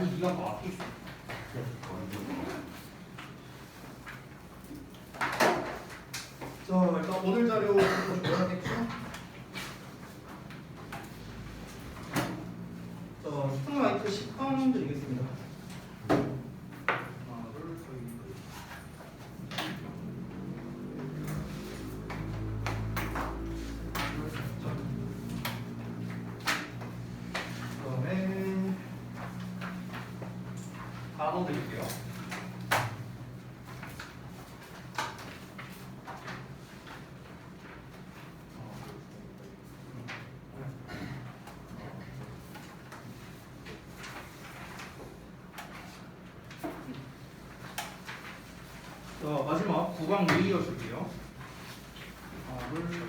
아니 네가 뭐 앞에 있어. 자 일단 오늘 자료 줘야겠죠? 자 스프라이트 10번 드리겠습니다. 하나 둘 그다음에 단어 드릴게요. 자 마지막 구강 레이어 줄게요. 하나 둘 셋.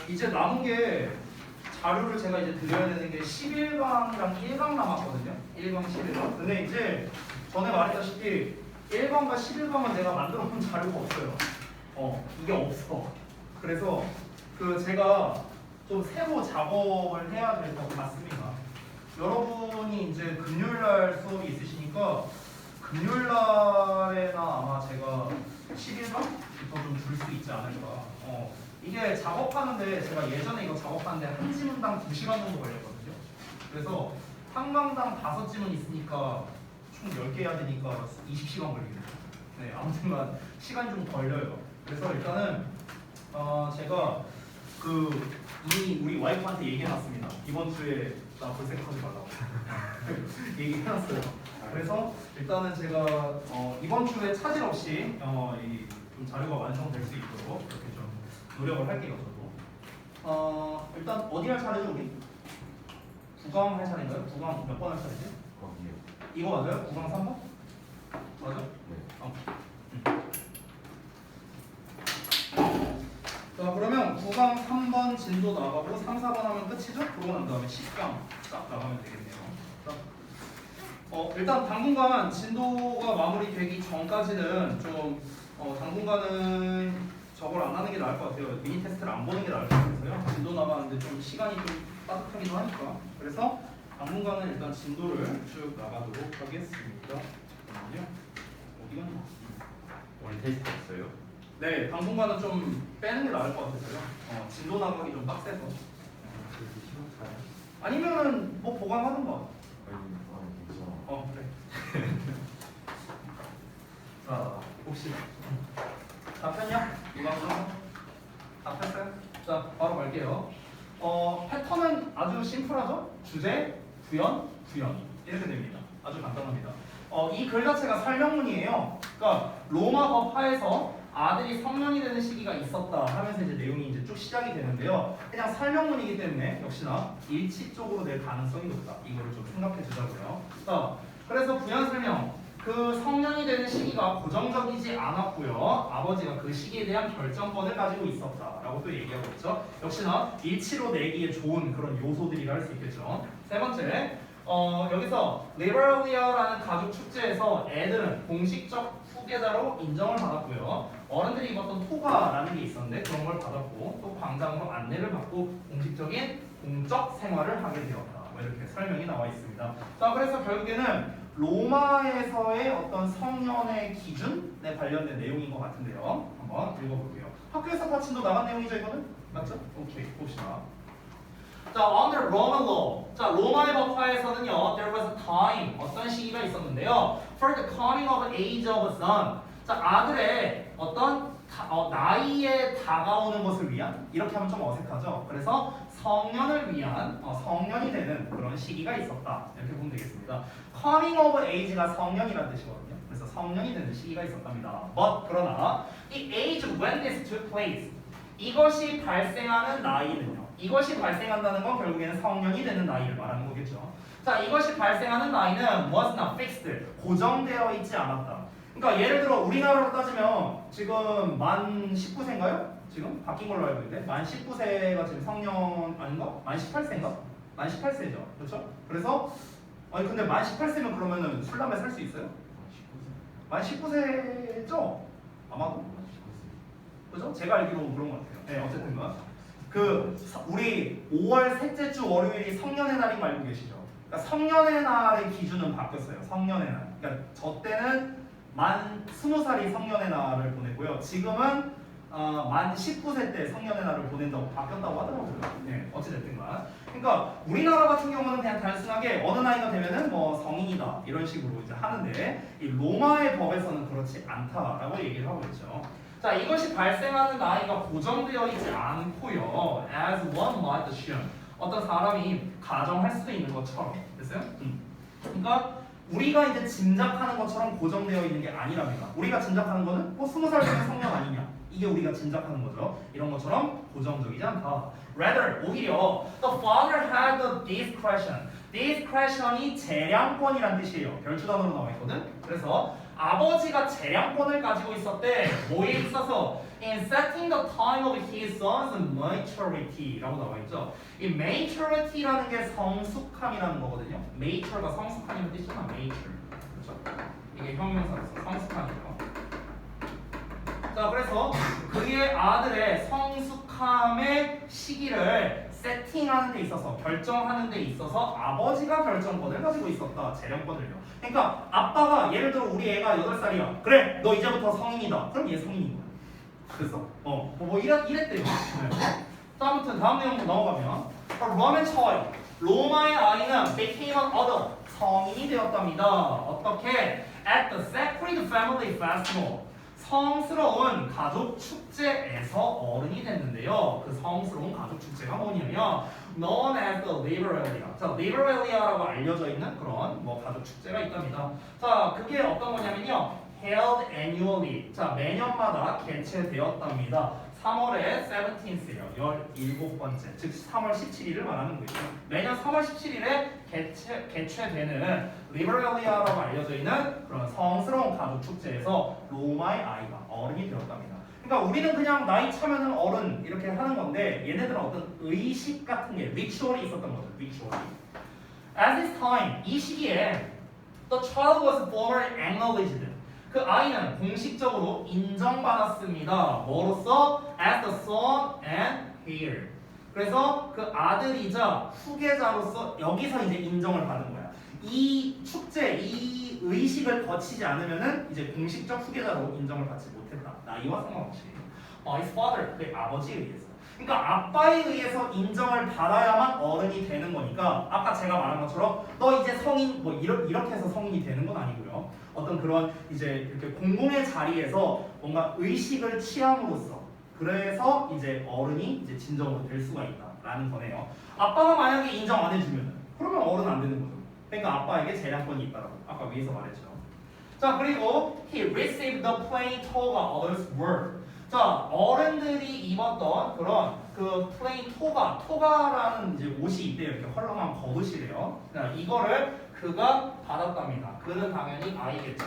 이제 남은 게 자료를 제가 이제 드려야 되는 게 11강이랑 1강 남았거든요. 1강, 11강. 근데 이제 전에 말했다시피 1강과 11강은 내가 만들어 놓은 자료가 없어요. 이게 없어. 그래서 제가 좀 새로 작업을 해야 될 것 같습니다. 여러분이 이제 금요일날 수업이 있으시니까 금요일날에나 아마 제가 11강부터 좀 줄 수 있지 않을까. 이게 작업하는데 제가 예전에 이거 작업하는데 한 지문당 2시간 정도 걸렸거든요. 그래서 한 강당 5지문 있으니까 총 10개 해야 되니까 20시간 걸리겠네요. 네, 아무튼간 시간이 좀 걸려요. 그래서 일단은 제가 이미 우리 와이프한테 얘기해놨습니다. 이번 주에 나 불색하지 말라고 얘기해놨어요. 그래서 일단은 제가 이번 주에 차질 없이 좀 자료가 완성될 수 있도록 이렇게 좀 노력을 할게요. 저도 일단 어디 할 차례죠 우리? 9강 할 차례인가요? 9강 몇 번 할 차례지? 거기요. 이거 맞아요? 9강 3번? 맞아? 네. 자 그러면 9강 3번 진도 나가고 3, 4번 하면 끝이죠? 그러고 난 다음에 10강 딱 나가면 되겠네요. 일단 당분간 진도가 마무리되기 전까지는 좀 당분간은 저걸 안 하는 게 나을 것 같아요. 미니 테스트를 안 보는 게 나을 것 같아서요. 진도 나가는데 좀 시간이 좀 빠듯하기도 하니까. 그래서 당분간은 일단 진도를 쭉 나가도록 하겠습니다. 잠깐만요. 어디 갔나? 오늘 테스트 없어요? 네, 당분간은 좀 빼는 게 나을 것 같아서요. 진도 나가기 좀 빡세서. 그래서 시간 차요? 아니면은 뭐 보강하는 거. 괜찮아. 그래. 자, 봅시다. 다 폈냐? 이거 한번 다 폈어요? 자, 바로 갈게요. 패턴은 아주 심플하죠? 주제, 부연, 부연 이렇게 됩니다. 아주 간단합니다. 이 글 자체가 설명문이에요. 그러니까 로마 법화에서 아들이 성년이 되는 시기가 있었다 하면서 이제 내용이 이제 쭉 시작이 되는데요. 그냥 설명문이기 때문에 역시나 일치 쪽으로 낼 가능성이 높다. 이거를 좀 생각해 주자고요. 자, 그래서 부연 설명. 그 성년이 되는 시기가 고정적이지 않았고요. 아버지가 그 시기에 대한 결정권을 가지고 있었다라고 또 얘기하고 있죠. 역시나 일치로 내기에 좋은 그런 요소들이라 할 수 있겠죠. 세 번째, 여기서 리버럴리아라는 가족 축제에서 애들은 공식적 후계자로 인정을 받았고요. 어른들이 입었던 토가라는 게 있었는데 그런 걸 받았고 또 광장으로 안내를 받고 공식적인 공적 생활을 하게 되었다. 뭐 이렇게 설명이 나와 있습니다. 자, 그래서 결국에는 로마에서의 어떤 성년의 기준에 관련된 내용인 것 같은데요. 한번 읽어볼게요. 학교에서 파친도 나간 내용이죠, 이거는? 맞죠? 오케이, 봅시다. 자, under Roman law. 자, 로마의 법화에서는요, there was a time, 어떤 시기가 있었는데요. For the coming of age of a son. 자, 아들의 어떤 나이에 다가오는 것을 위한, 이렇게 하면 좀 어색하죠. 그래서 성년을 위한, 성년이 되는 그런 시기가 있었다. 이렇게 보면 되겠습니다. coming of age가 성년이라는 뜻이거든요. 그래서 성년이 되는 시기가 있었답니다. But 그러나 이 age when this took place, 이것이 발생하는 나이는요. 이것이 발생한다는 건 결국에는 성년이 되는 나이를 말하는 거겠죠. 자, 이것이 발생하는 나이는 was not fixed, 고정되어 있지 않았다. 그러니까 예를 들어 우리나라로 따지면 지금 만 19세인가요? 지금 바뀐 걸로 알고 있는데 만 19세가 지금 성년 아닌가? 만 18세인가? 만 18세죠. 그렇죠? 그래서 아니 근데 만 18세면 그러면은 술담배 살 수 있어요? 만 19세죠? 아마도 그죠? 제가 알기로 그런 것 같아요. 네, 어쨌든간 우리 5월 셋째 주 월요일이 성년의 날인 거 알고 계시죠? 그러니까 성년의 날의 기준은 바뀌었어요. 성년의 날. 그러니까 저 때는 만 20살이 성년의 날을 보냈고요. 지금은 만 19세 때 성년의 날을 보낸다고 바뀌었다고 하더라고요. 네, 어찌됐든간. 그러니까 우리나라 같은 경우는 그냥 단순하게 어느 나이가 되면은 뭐 성인이다 이런 식으로 이제 하는데 이 로마의 법에서는 그렇지 않다라고 얘기를 하고 있죠. 자, 이것이 발생하는 나이가 고정되어 있지 않고요. As one might assume. 어떤 사람이 가정할 수도 있는 것처럼. 됐어요? 그러니까 우리가 이제 짐작하는 것처럼 고정되어 있는 게 아니랍니다. 우리가 짐작하는 거는 뭐 20살 되면 성년 아니냐. 이게 우리가 짐작하는 거죠. 이런 것처럼 고정적이지 않다. Rather, 오히려 the father had the discretion. discretion이 재량권이란 뜻이에요. 별주 단어로 나와 있거든. 그래서 아버지가 재량권을 가지고 있었대. 뭐에 있어서? In setting the time of his son's maturity라고 나와 있죠. 이 maturity라는 게 성숙함이라는 거거든요. mature가 성숙함이라는 뜻이잖아. mature. 그렇죠? 이게 형용사로서 성숙함이에요. 자, 그래서 그의 아들의 성숙함의 시기를 세팅하는 데 있어서 결정하는 데 있어서 아버지가 결정권을 가지고 있었다. 재량권을요. 그러니까 아빠가 예를 들어 우리 애가 8살이야. 그래, 너 이제부터 성인이다. 그럼 얘 성인인 거야. 그래서 이랬대요. 네. 자, 아무튼 다음 내용 넘어가면 A Roman child. 로마의 아이는 became an adult. 성인이 되었답니다. 어떻게? At the Sacred Family Festival. 성스러운 가족 축제에서 어른이 됐는데요. 그 성스러운 가족 축제가 뭐냐면 known as the Liberalia. 자, Liberalia라고 알려져 있는 그런 가족 축제가 있답니다. 자, 그게 어떤 거냐면요. held annually. 자, 매년마다 개최되었답니다. 3월에 17th예요. 17번째. 즉 3월 17일을 말하는 거죠. 매년 3월 17일에 개최되는 리버럴리아라고 알려져 있는 그런 성스러운 가족 축제에서 로마의 아이가 어른이 되었답니다. 그러니까 우리는 그냥 나이 차면은 어른 이렇게 하는 건데 얘네들은 어떤 의식 같은 게 리추얼이 있었던 거죠. 리추얼이. At this time, 이 시기에 the child was formally acknowledged. 그 아이는 공식적으로 인정받았습니다. 뭐로써? As the son and heir. 그래서 그 아들이자 후계자로서 여기서 이제 인정을 받은 거야. 이 축제, 이 의식을 거치지 않으면은 이제 공식적 후계자로 인정을 받지 못했다. 나이와 상관없이. His father, 그의 아버지에 의해서. 그러니까 아빠에 의해서 인정을 받아야만 어른이 되는 거니까 아까 제가 말한 것처럼 너 이제 성인 이렇게 해서 성인이 되는 건 아니고요. 어떤 그런 이제 이렇게 공공의 자리에서 뭔가 의식을 취함으로써 그래서 이제 어른이 이제 진정으로 될 수가 있다라는 거네요. 아빠가 만약에 인정 안 해주면 그러면 어른 안 되는 거죠. 그러니까 아빠에게 재량권이 있다라고 아까 위에서 말했죠. 자, 그리고 he received the plain toga others were. 자, 어른들이 입었던 그런 그 플레인 토가라는 이제 옷이 있대요. 이렇게 헐렁한 겉옷이래요. 자, 이거를 그가 받았답니다. 그는 당연히 아이겠죠.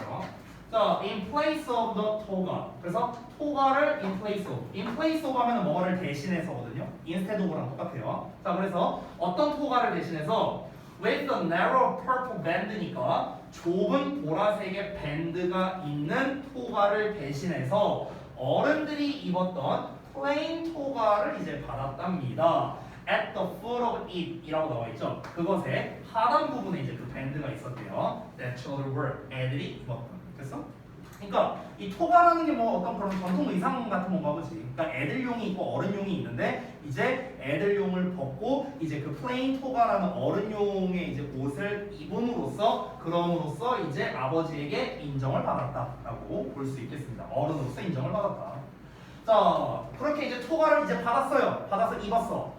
자, in place of the toga. 그래서 토가를 in place of. in place of 하면 뭐를 대신해서거든요. instead of랑 똑같아요. 자, 그래서 어떤 토가를 대신해서 with the narrow purple band니까 좁은 보라색의 밴드가 있는 토가를 대신해서 어른들이 입었던 plain 토가를 이제 받았답니다. At the foot of it 이라고 나와 있죠. 그것의 하단 부분에 이제 그 밴드가 있었대요. That children were. 애들이 입었던. 됐어? 그러니까 이 토가라는 게 뭐 어떤 그런 전통 의상 같은 건가 보지. 그러니까 애들용이 있고 어른용이 있는데 이제 애들용을 벗고 이제 그 플레인 토가라는 어른용의 이제 옷을 입음으로써 그럼으로써 이제 아버지에게 인정을 받았다라고 볼 수 있겠습니다. 어른으로서 인정을 받았다. 자, 그렇게 이제 토가를 이제 받았어요. 받아서 입었어.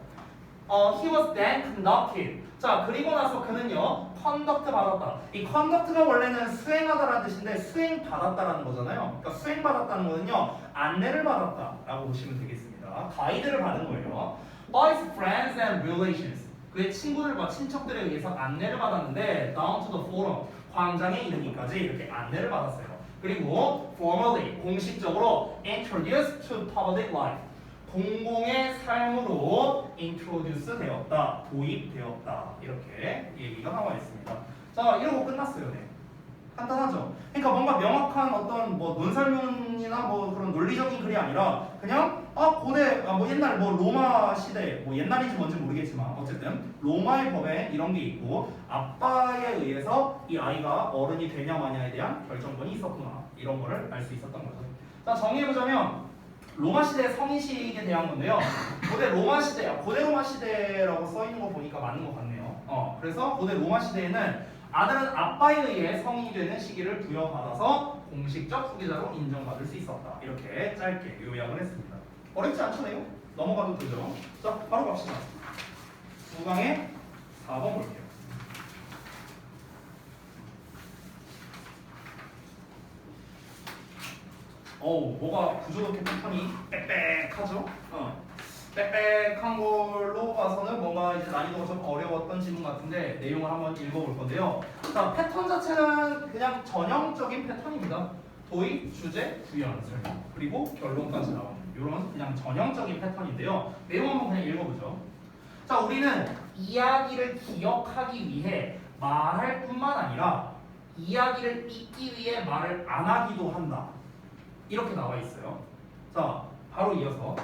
He was then conducted. 자, 그리고 나서 그는요, conduct 받았다. 이 conduct가 원래는 수행하다라는 뜻인데 수행 받았다라는 거잖아요. 그러니까 수행 받았다는 거는요, 안내를 받았다라고 보시면 되겠습니다. 가이드를 받은 거예요. By his friends and relations. 그의 친구들과 친척들에 의해서 안내를 받았는데 down to the forum. 광장에 이르기까지 이렇게 안내를 받았어요. 그리고 formally 공식적으로 introduced to public life. 공공의 삶으로 introduce 되었다, 도입되었다 이렇게 얘기가 나와 있습니다. 자, 이러고 끝났어요. 네. 간단하죠. 그러니까 뭔가 명확한 어떤 뭐 논설문이나 뭐 그런 논리적인 글이 아니라 그냥 고대 뭐 옛날 뭐 로마 시대 뭐 옛날인지 뭔지 모르겠지만 어쨌든 로마의 법에 이런 게 있고 아빠에 의해서 이 아이가 어른이 되냐 마냐에 대한 결정권이 있었구나 이런 거를 알 수 있었던 거죠. 자 정리해보자면 로마 시대 성인식에 대한 건데요. 고대 로마 시대라고 써 있는 거 보니까 맞는 것 같네요. 그래서 고대 로마 시대에는 아들은 아빠에 의해 성인이 되는 시기를 부여받아서 공식적 후계자로 인정받을 수 있었다. 이렇게 짧게 요약을 했습니다. 어렵지 않죠, 내용? 넘어가도 되죠. 자, 바로 갑시다. 9강의 4번 볼게요. 뭐가 구조독해 패턴이 빽빽하죠? 빽빽한 걸로 봐서는 뭔가 이제 난이도가 좀 어려웠던 지문 같은데 내용을 한번 읽어볼 건데요. 자, 패턴 자체는 그냥 전형적인 패턴입니다. 도의, 주제, 부연, 설명, 그리고 결론까지 나오는 이런 그냥 전형적인 패턴인데요. 내용 한번 그냥 읽어보죠. 자, 우리는 이야기를 기억하기 위해 말할 뿐만 아니라 이야기를 잊기 위해 말을 안 하기도 한다. 이렇게 나와 있어요. 자, 바로 이어서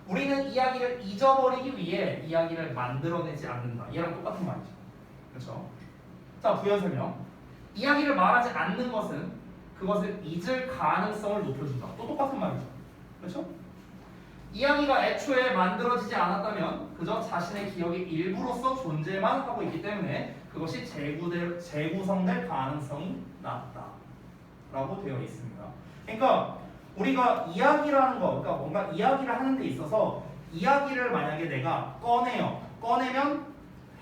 우리는 이야기를 잊어버리기 위해 이야기를 만들어내지 않는다. 얘랑 똑같은 말이죠. 그렇죠? 자, 부연 설명. 이야기를 말하지 않는 것은 그것을 잊을 가능성을 높여준다. 또 똑같은 말이죠. 그렇죠? 이야기가 애초에 만들어지지 않았다면 그저 자신의 기억의 일부로서 존재만 하고 있기 때문에 그것이 재구성될 가능성이 낮다. 라고 되어 있습니다. 그러니까 우리가 이야기라는 거, 그러니까 뭔가 이야기를 하는 데 있어서 이야기를 만약에 내가 꺼내요. 꺼내면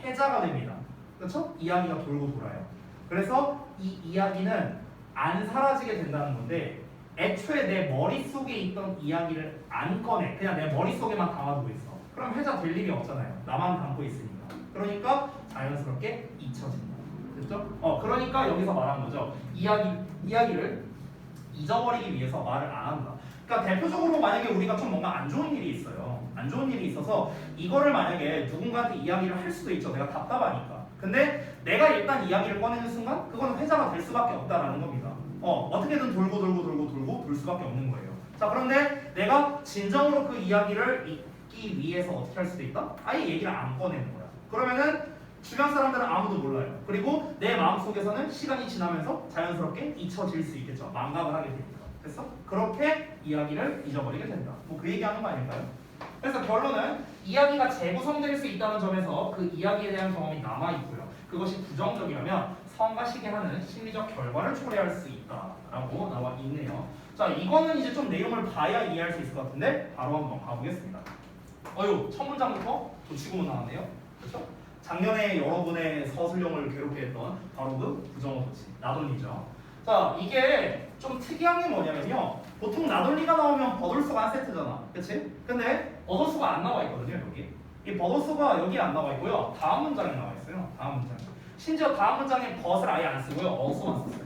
회자가 됩니다. 그렇죠? 이야기가 돌고 돌아요. 그래서 이 이야기는 안 사라지게 된다는 건데 애초에 내 머릿속에 있던 이야기를 안 꺼내. 그냥 내 머릿속에만 담아두고 있어. 그럼 회자 될 일이 없잖아요. 나만 담고 있으니까. 그러니까 자연스럽게 잊혀진다. 됐죠? 그러니까 여기서 말한 거죠. 이야기를 잊어버리기 위해서 말을 안 한다. 그러니까 대표적으로 만약에 우리가 좀 뭔가 안 좋은 일이 있어요. 안 좋은 일이 있어서 이거를 만약에 누군가한테 이야기를 할 수도 있죠. 내가 답답하니까. 근데 내가 일단 이야기를 꺼내는 순간 그거는 회자가 될 수밖에 없다라는 겁니다. 어떻게든 돌고 돌 수밖에 없는 거예요. 자, 그런데 내가 진정으로 그 이야기를 잊기 위해서 어떻게 할 수도 있다? 아예 얘기를 안 꺼내는 거야. 그러면은 주변 사람들은 아무도 몰라요. 그리고 내 마음속에서는 시간이 지나면서 자연스럽게 잊혀질 수 있겠죠. 망각을 하게 되니까. 됐어? 그렇게 이야기를 잊어버리게 된다. 뭐 그 얘기하는 거 아닐까요? 그래서 결론은 이야기가 재구성될 수 있다는 점에서 그 이야기에 대한 경험이 남아있고요. 그것이 부정적이라면 성가시게 하는 심리적 결과를 초래할 수 있다라고 나와 있네요. 자, 이거는 이제 좀 내용을 봐야 이해할 수 있을 것 같은데 바로 한번 가보겠습니다. 첫 문장부터 조치구문 나왔네요. 그렇죠? 작년에 여러분의 서술형을 괴롭게 했던 바로 그 부정어 조치, 나돌리죠. 자, 이게 좀 특이한 게 뭐냐면요. 보통 나돌리가 나오면 버돌수가 한 세트잖아. 그치? 근데 버돌수가 안 나와 있거든요, 여기. 이 버돌수가 여기 안 나와 있고요. 다음 문장에 나와 있어요. 다음 문장. 심지어 다음 문장에 but을 아예 안 쓰고요. also만 썼어요.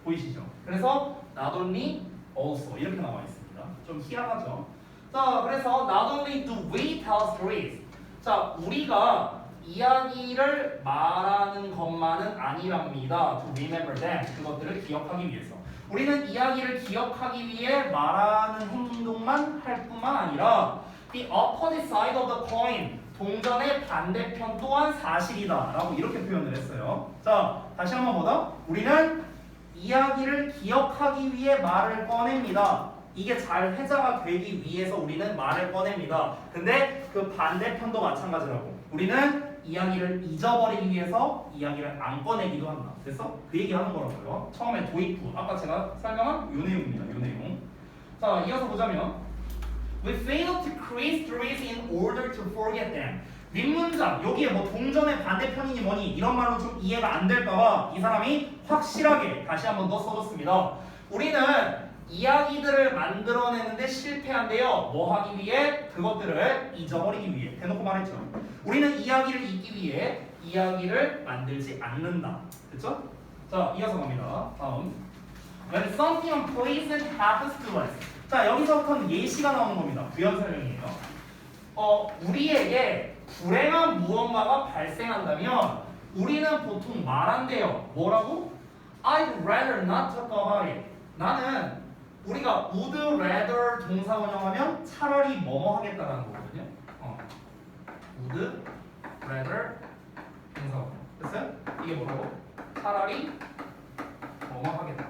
보이시죠? 그래서 not only, also 이렇게 나와 있습니다. 좀 희한하죠? 자, 그래서 not only do we tell stories. 자, 우리가 이야기를 말하는 것만은 아니랍니다. To remember them. 그것들을 기억하기 위해서. 우리는 이야기를 기억하기 위해 말하는 행동만 할 뿐만 아니라 the opposite side of the coin. 동전의 반대편 또한 사실이다. 라고 이렇게 표현을 했어요. 자, 다시 한번 보다. 우리는 이야기를 기억하기 위해 말을 꺼냅니다. 이게 잘 회자가 되기 위해서 우리는 말을 꺼냅니다. 근데 그 반대편도 마찬가지라고. 우리는 이야기를 잊어버리기 위해서 이야기를 안 꺼내기도 한다. 됐어? 그 얘기 하는 거라고요. 처음에 도입부. 아까 제가 설명한 요 내용입니다. 요 내용. 자, 이어서 보자면 We fail to create stories in order to forget them. 윗문장, 여기에 뭐 동전의 반대편이니 뭐니 이런 말로 좀 이해가 안 될까봐 이 사람이 확실하게 다시 한번 더 써줬습니다. 우리는 이야기들을 만들어내는데 실패한대요. 뭐 하기 위해? 그것들을 잊어버리기 위해. 대놓고 말했죠. 우리는 이야기를 잊기 위해 이야기를 만들지 않는다. 됐죠? 자, 이어서 갑니다. 다음. When something unpleasant happens to us. 자, 여기서부터는 예시가 나오는 겁니다. 부연 설명이에요. 우리에게 불행한 무언가가 발생한다면 우리는 보통 말한대요. 뭐라고? I'd rather not talk about it. 나는 우리가 would rather 동사 원형하면 차라리 뭐뭐 하겠다라는 거거든요. would rather 동사 원형. 됐어요? 이게 뭐라고? 차라리 뭐뭐 하겠다.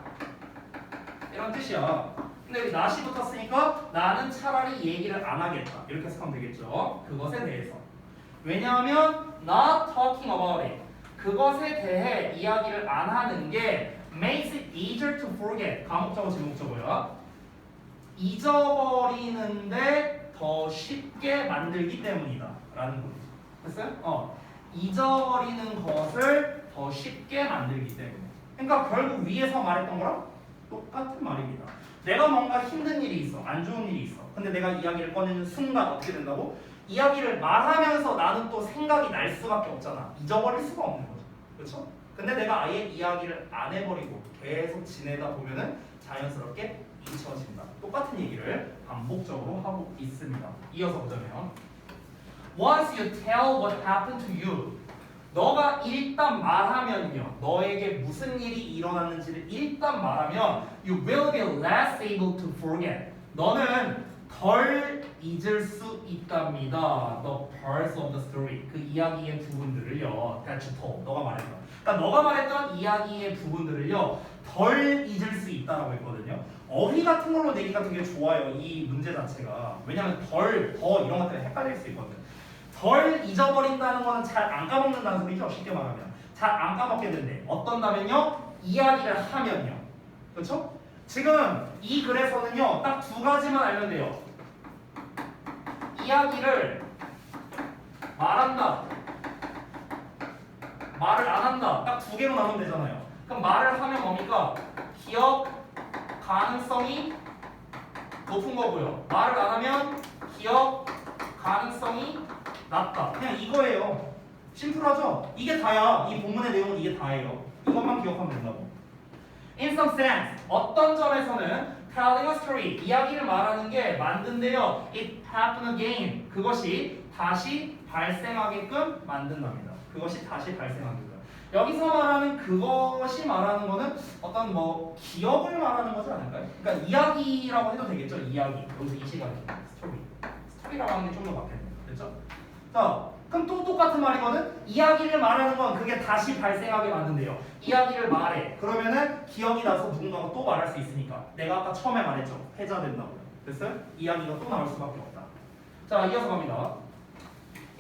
이런 뜻이야. 근데 여기 not이 붙었으니까 나는 차라리 얘기를 안 하겠다. 이렇게 해석하면 되겠죠. 그것에 대해서. 왜냐하면 not talking about it. 그것에 대해 이야기를 안 하는 게 makes it easier to forget. 과목적어, 지목적어야. 잊어버리는데 더 쉽게 만들기 때문이다. 라는 거죠. 됐어요? 잊어버리는 것을 더 쉽게 만들기 때문에. 그러니까 결국 위에서 말했던 거랑 똑같은 말입니다. 내가 뭔가 힘든 일이 있어. 안 좋은 일이 있어. 근데 내가 이야기를 꺼내는 순간 어떻게 된다고? 이야기를 말하면서 나는 또 생각이 날 수밖에 없잖아. 잊어버릴 수가 없는 거죠. 그렇죠? 근데 내가 아예 이야기를 안 해버리고 계속 지내다 보면은 자연스럽게 잊혀진다. 똑같은 얘기를 반복적으로 하고 있습니다. 이어서 보자면 Once you tell what happened to you, 너가 일단 말하면요, 너에게 무슨 일이 일어났는지를 일단 말하면 you will be less able to forget. 너는 덜 잊을 수 있답니다. The parts of the story. 그 이야기의 부분들을요. That you told. 너가 말했던. 그러니까 너가 말했던 이야기의 부분들을요. 덜 잊을 수 있다라고 했거든요. 어휘 같은 걸로 내기가 되게 좋아요. 이 문제 자체가. 왜냐하면 덜, 더 이런 것들이 헷갈릴 수 있거든. 덜 잊어버린다는 거는 잘 안 까먹는다는 소리죠. 쉽게 말하면. 잘 안 까먹게 된대. 어떤다면요? 이야기를 하면요. 그렇죠? 지금 이 글에서는요. 딱 두 가지만 알면 돼요. 이야기를 말한다. 말을 안 한다. 딱 두 개로 나누면 되잖아요. 그럼 말을 하면 뭡니까? 기억 가능성이 높은 거고요. 말을 안 하면 기억 가능성이 낮다. 그냥 이거예요. 심플하죠? 이게 다야. 이 본문의 내용은 이게 다예요. 이것만 기억하면 된다고. In some sense, 어떤 점에서는 telling a story, 이야기를 말하는 게 만든데요. It happen again. 그것이 다시 발생하게끔 만든답니다. 그것이 다시 발생하게끔. 여기서 말하는 그것이 말하는 거는 어떤 뭐 기억을 말하는 거지 않을까요? 그러니까 이야기라고 해도 되겠죠. 이야기. 여기서 이 시간에 스토리. 스토리라고 하는 게 좀 더 맞겠네요. 됐죠? 자, 그럼 또 똑같은 말이거든? 이야기를 말하는 건 그게 다시 발생하게 만든대요. 이야기를 말해. 그러면은 기억이 나서 누군가가 또 말할 수 있으니까. 내가 아까 처음에 말했죠. 회자된다고요. 됐어요? 이야기가 또 나올 수밖에 없다. 자, 이어서 갑니다.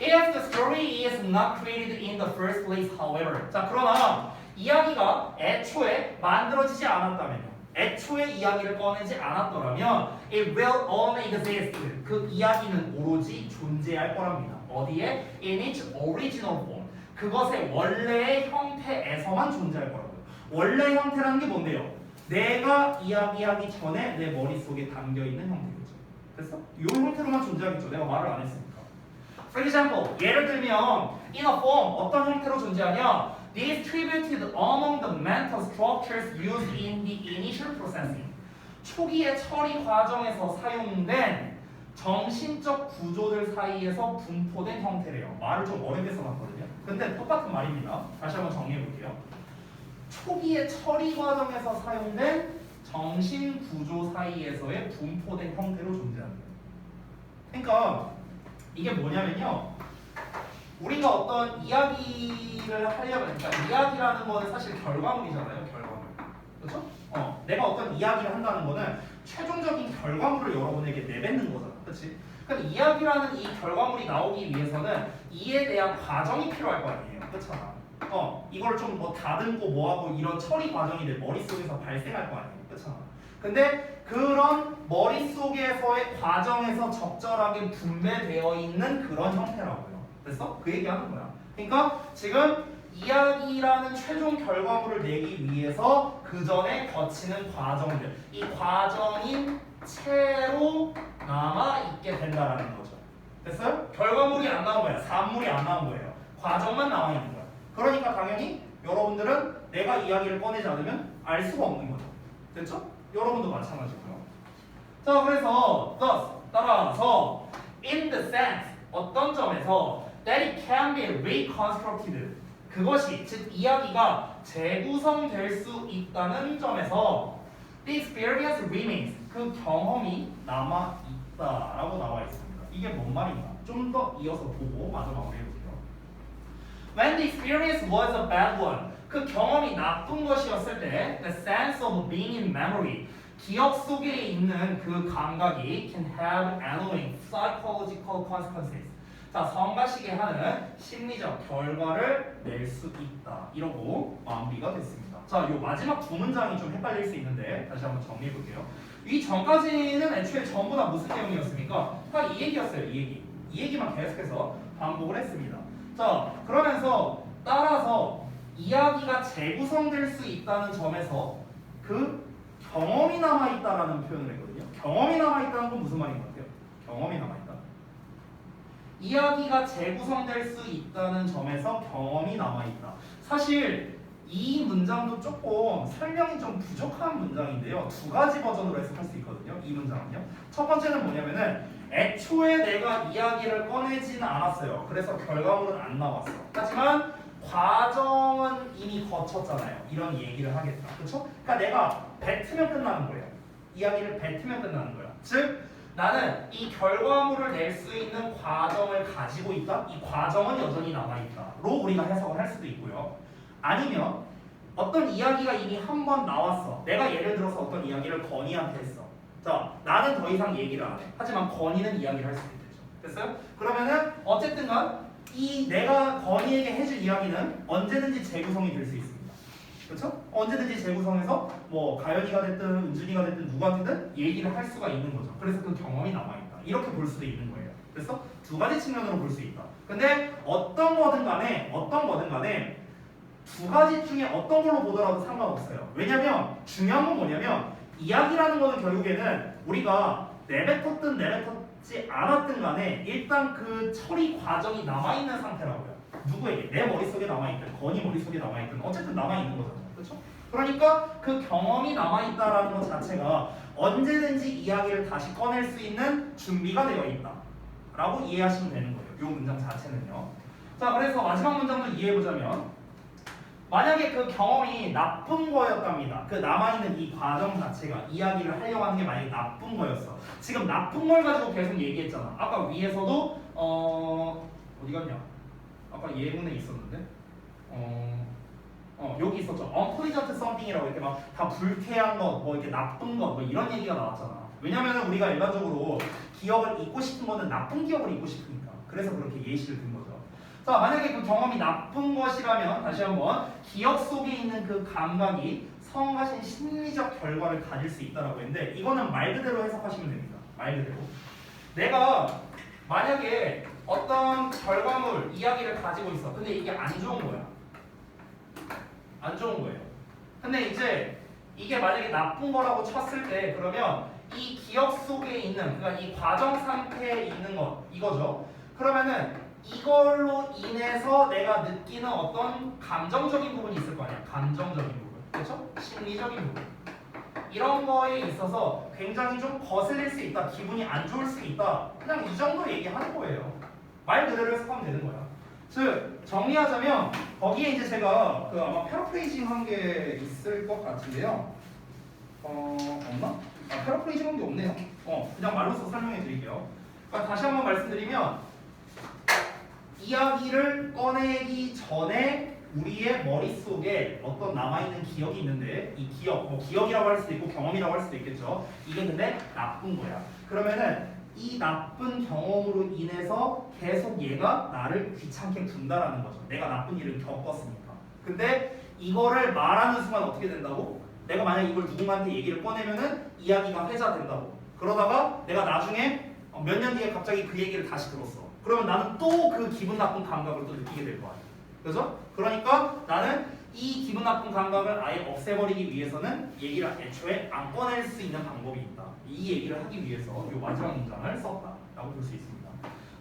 If the story is not created in the first place, however. 자, 그러나 이야기가 애초에 만들어지지 않았다면요. 애초에 이야기를 꺼내지 않았더라면 it will only exist. 그 이야기는 오로지 존재할 거랍니다. 어디에? In its original form. 그것의 원래의 형태에서만 존재할 거라고요. 원래의 형태라는 게 뭔데요? 내가 이야기하기 전에 내 머릿속에 담겨있는 형태겠죠. 됐어? 이 형태로만 존재하겠죠. 내가 말을 안 했으니까. For example, 예를 들면 in a form, 어떤 형태로 존재하냐? Distributed among the mental structures used in the initial processing. 초기의 처리 과정에서 사용된 정신적 구조들 사이에서 분포된 형태래요. 말을 좀 어렵게 써놨거든요. 근데 똑같은 말입니다. 다시 한번 정리해 볼게요. 초기의 처리 과정에서 사용된 정신 구조 사이에서의 분포된 형태로 존재합니다. 그러니까 이게 뭐냐면요. 우리가 어떤 이야기를 하려면, 그러니까 이야기라는 거는 사실 결과물이잖아요. 결과물. 그렇죠? 내가 어떤 이야기를 한다는 거는 최종적인 결과물을 여러분에게 내뱉는 거잖아. 그렇지? 그러니까 이야기라는 이 결과물이 나오기 위해서는 이에 대한 과정이 필요할 거 아니에요. 그렇잖아. 이걸 좀 뭐 다듬고 뭐하고 이런 처리 과정이 내 머릿속에서 발생할 거 아니에요. 그렇잖아. 근데 그런 머릿속에서의 과정에서 적절하게 분배되어 있는 그런 형태라고요. 됐어? 그 얘기하는 거야. 그러니까 지금 이야기라는 최종 결과물을 내기 위해서 그 전에 거치는 과정들, 이 과정인 채로 남아 있게 된다라는 거죠. 됐어요? 결과물이 안 나온 거야. 산물이 안 나온 거예요. 과정만 나와 있는 거야. 그러니까 당연히 여러분들은 내가 이야기를 꺼내지 않으면 알 수가 없는 거죠. 됐죠? 여러분도 마찬가지고요. 자, 그래서 thus 따라서 in the sense 어떤 점에서 that it can be reconstructed 그것이 즉 이야기가 재구성될 수 있다는 점에서 the experience remains 그 경험이 남아 있다라고 나와 있습니다. 이게 뭔 말인가? 좀 더 이어서 보고 마저 마무리해 볼게요. When the experience was a bad one 그 경험이 나쁜 것이었을 때 the sense of being in memory 기억 속에 있는 그 감각이 can have annoying psychological consequences 자, 성가시게 하는 심리적 결과를 낼 수 있다. 이러고 마무리가 됐습니다. 자, 요 마지막 두 문장이 좀 헷갈릴 수 있는데 다시 한번 정리해 볼게요. 이 전까지는 애초에 전부 다 무슨 내용이었습니까? 다 이 얘기였어요. 이 얘기. 이 얘기만 계속해서 반복을 했습니다. 자, 그러면서 따라서 이야기가 재구성될 수 있다는 점에서 그 경험이 남아있다라는 표현을 했거든요. 경험이 남아있다는 건 무슨 말인 것 같아요? 경험이 남아있다. 이야기가 재구성될 수 있다는 점에서 경험이 남아있다. 사실 이 문장도 조금 설명이 좀 부족한 문장인데요. 두 가지 버전으로 해석할 수 있거든요. 이 문장은요. 첫 번째는 뭐냐면은 애초에 내가 이야기를 꺼내지는 않았어요. 그래서 결과물은 안 나왔어. 하지만 과정은 이미 거쳤잖아요. 이런 얘기를 하겠다. 그렇죠? 그러니까 내가 뱉으면 끝나는 거예요. 이야기를 뱉으면 끝나는 거야. 즉 나는 이 결과물을 낼 수 있는 과정을 가지고 있다. 이 과정은 여전히 남아있다로 우리가 해석을 할 수도 있고요. 아니면 어떤 이야기가 이미 한 번 나왔어. 내가 예를 들어서 어떤 이야기를 건이한테 했어. 자, 나는 더 이상 얘기를 안 해. 하지만 건이는 이야기를 할 수도 있겠죠. 됐어요? 그러면은 어쨌든간 이 내가 건이에게 해줄 이야기는 언제든지 재구성이 될 수 있습니다. 그렇죠? 언제든지 재구성해서 뭐 가연이가 됐든 은준이가 됐든 누구한테든 얘기를 할 수가 있는 거죠. 그래서 그 경험이 남아있다. 이렇게 볼 수도 있는 거예요. 그래서 두 가지 측면으로 볼 수 있다. 근데 어떤 거든 간에 두 가지 중에 어떤 걸로 보더라도 상관없어요. 왜냐면 중요한 건 뭐냐면 이야기라는 거는 결국에는 우리가 내뱉었든 내뱉었지 않았든 간에 일단 그 처리 과정이 남아있는 상태라고요. 누구에게? 내 머릿속에 남아있든 건이 머릿속에 남아있든 어쨌든 남아있는 거잖아요. 그렇죠? 그러니까 그 경험이 남아있다라는 것 자체가 언제든지 이야기를 다시 꺼낼 수 있는 준비가 되어 있다 라고 이해하시면 되는 거예요. 이 문장 자체는요. 자, 그래서 마지막 문장도 이해해보자면 만약에 그 경험이 나쁜 거였답니다. 그 남아있는 이 과정 자체가 이야기를 하려고 하는 게 만약에 나쁜 거였어. 지금 나쁜 걸 가지고 계속 얘기했잖아. 아까 위에서도 어디 갔냐? 아까 예문에 있었는데 여기 있었죠. unpleasant something이라고 이렇게 막 다 불쾌한 것, 뭐 이렇게 나쁜 것, 뭐 이런 얘기가 나왔잖아. 왜냐면은 우리가 일반적으로 기억을 잊고 싶은 거는 나쁜 기억을 잊고 싶으니까. 그래서 그렇게 예시를 든 거죠. 자, 만약에 그 경험이 나쁜 것이라면 다시 한번 기억 속에 있는 그 감각이 성가신 심리적 결과를 가질 수 있다라고 했는데 이거는 말 그대로 해석하시면 됩니다. 말 그대로. 내가 만약에 어떤 결과물, 이야기를 가지고 있어. 근데 이게 안 좋은 거야. 안 좋은 거예요. 근데 이제 이게 만약에 나쁜 거라고 쳤을 때 그러면 이 기억 속에 있는 그러니까 이 과정 상태에 있는 것 이거죠. 그러면은 이걸로 인해서 내가 느끼는 어떤 감정적인 부분이 있을 거 아니야. 감정적인 부분. 그렇죠? 심리적인 부분. 이런 거에 있어서 굉장히 좀 거슬릴 수 있다. 기분이 안 좋을 수 있다. 그냥 이 정도 얘기하는 거예요. 말 그대로 해석하면 되는 거야. 즉 정리하자면 거기에 이제 제가 그 아마 패러프레이징 한 게 있을 것 같은데요. 없나? 패러프레이징 한 게 없네요. 그냥 말로써 설명해 드릴게요. 그러니까 다시 한번 말씀드리면 이야기를 꺼내기 전에 우리의 머릿속에 어떤 남아있는 기억이 있는데 이 기억, 뭐 기억이라고 할 수도 있고 경험이라고 할 수도 있겠죠. 이게 근데 나쁜 거야. 그러면은 이 나쁜 경험으로 인해서 계속 얘가 나를 귀찮게 군다라는 거죠. 내가 나쁜 일을 겪었으니까. 근데 이거를 말하는 순간 어떻게 된다고? 내가 만약 이걸 누군가한테 얘기를 꺼내면은 이야기가 회자된다고. 그러다가 내가 나중에 몇 년 뒤에 갑자기 그 얘기를 다시 들었어. 그러면 나는 또 그 기분 나쁜 감각을 또 느끼게 될 거 아니야. 그죠? 그러니까 나는 이 기분 나쁜 감각을 아예 없애버리기 위해서는 얘기를 애초에 안 꺼낼 수 있는 방법이 있다. 이 얘기를 하기 위해서 이 마지막 문장을 썼다라고 볼 수 있습니다.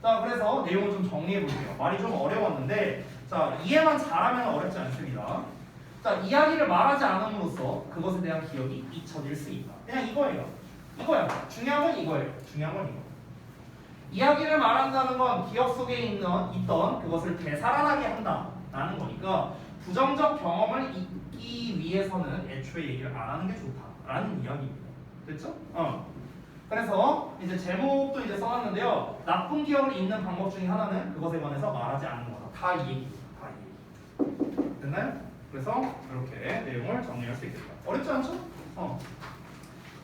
자, 그래서 내용을 좀 정리해 볼게요. 말이 좀 어려웠는데, 자, 이해만 잘하면 어렵지 않습니다. 자, 이야기를 말하지 않음으로써 그것에 대한 기억이 잊혀질 수 있다. 그냥 이거예요. 이거야. 중요한 건 이거예요. 중요한 건 이거. 이야기를 말한다는 건 기억 속에 있던 그것을 되살아나게 한다 라는 거니까 부정적 경험을 잊기 위해서는 애초에 얘기를 안 하는 게 좋다라는 이야기입니다. 됐죠? 그래서 이제 제목도 이제 써놨는데요. 나쁜 기억을 잊는 방법 중에 하나는 그것에 관해서 말하지 않는 거다. 다 이 얘기입니다. 다 이 얘기. 됐나요? 그래서 이렇게 내용을 정리할 수 있겠다. 어렵지 않죠?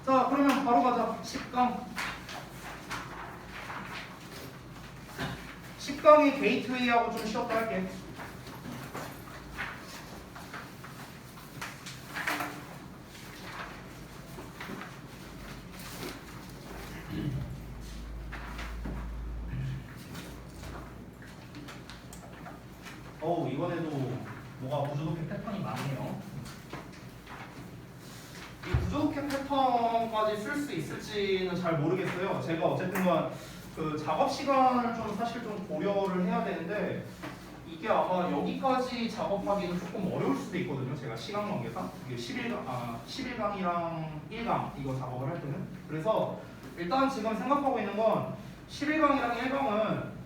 자, 그러면 바로 가자. 10강. 10강이 게이트웨이하고 좀 쉬었다 할게. 이번에도 뭐가 구조독해 패턴이 많네요. 이 구조독해 패턴까지 쓸 수 있을지는 잘 모르겠어요. 제가 어쨌든간 그 작업 시간을 좀 사실 좀 고려를 해야 되는데 이게 아마 여기까지 작업하기는 조금 어려울 수도 있거든요. 제가 시간 관계상 이게 11강이랑 1강 이거 작업을 할 때는. 그래서 일단 지금 생각하고 있는 건 11강이랑 1강은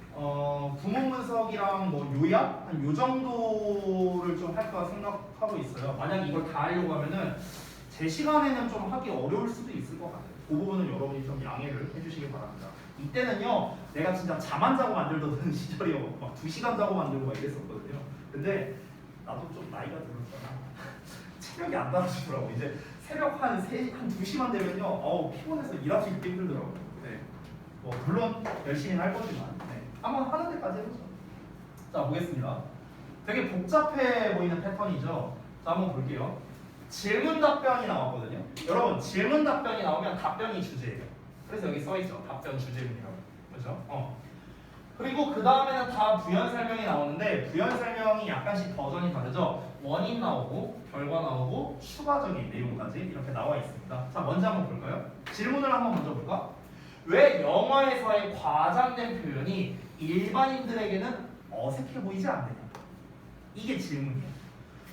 구문 분석이랑 뭐 요약 한 요 정도를 좀 할까 생각하고 있어요. 만약 이걸 다 하려고 하면은 제 시간에는 좀 하기 어려울 수도 있을 것 같아요. 그 부분은 여러분이 좀 양해를 해주시기 바랍니다. 이때는요, 내가 진짜 잠 안 자고 만들던 시절이요, 막 2시간 자고 만들고 막 이랬었거든요. 근데 나도 좀 나이가 들었잖아. 체력이 안 따라주더라고. 이제 새벽 한 2시만 되면요, 피곤해서 일하기 힘들더라고요. 네. 뭐 물론 열심히 할 거지만. 한번 하는 데까지 해보죠. 자, 보겠습니다. 되게 복잡해 보이는 패턴이죠. 자, 한번 볼게요. 질문 답변이 나왔거든요. 여러분, 질문 답변이 나오면 답변이 주제예요. 그래서 여기 써있죠. 답변 주제문이라고. 그렇죠? 그리고 그 다음에는 다 부연 설명이 나오는데 부연 설명이 약간씩 버전이 다르죠. 원인 나오고 결과 나오고 추가적인 내용까지 이렇게 나와 있습니다. 자, 먼저 한번 볼까요? 질문을 한번 먼저 볼까? 왜 영화에서의 과장된 표현이 일반인들에게는 어색해 보이지 않느냐? 이게 질문이에요.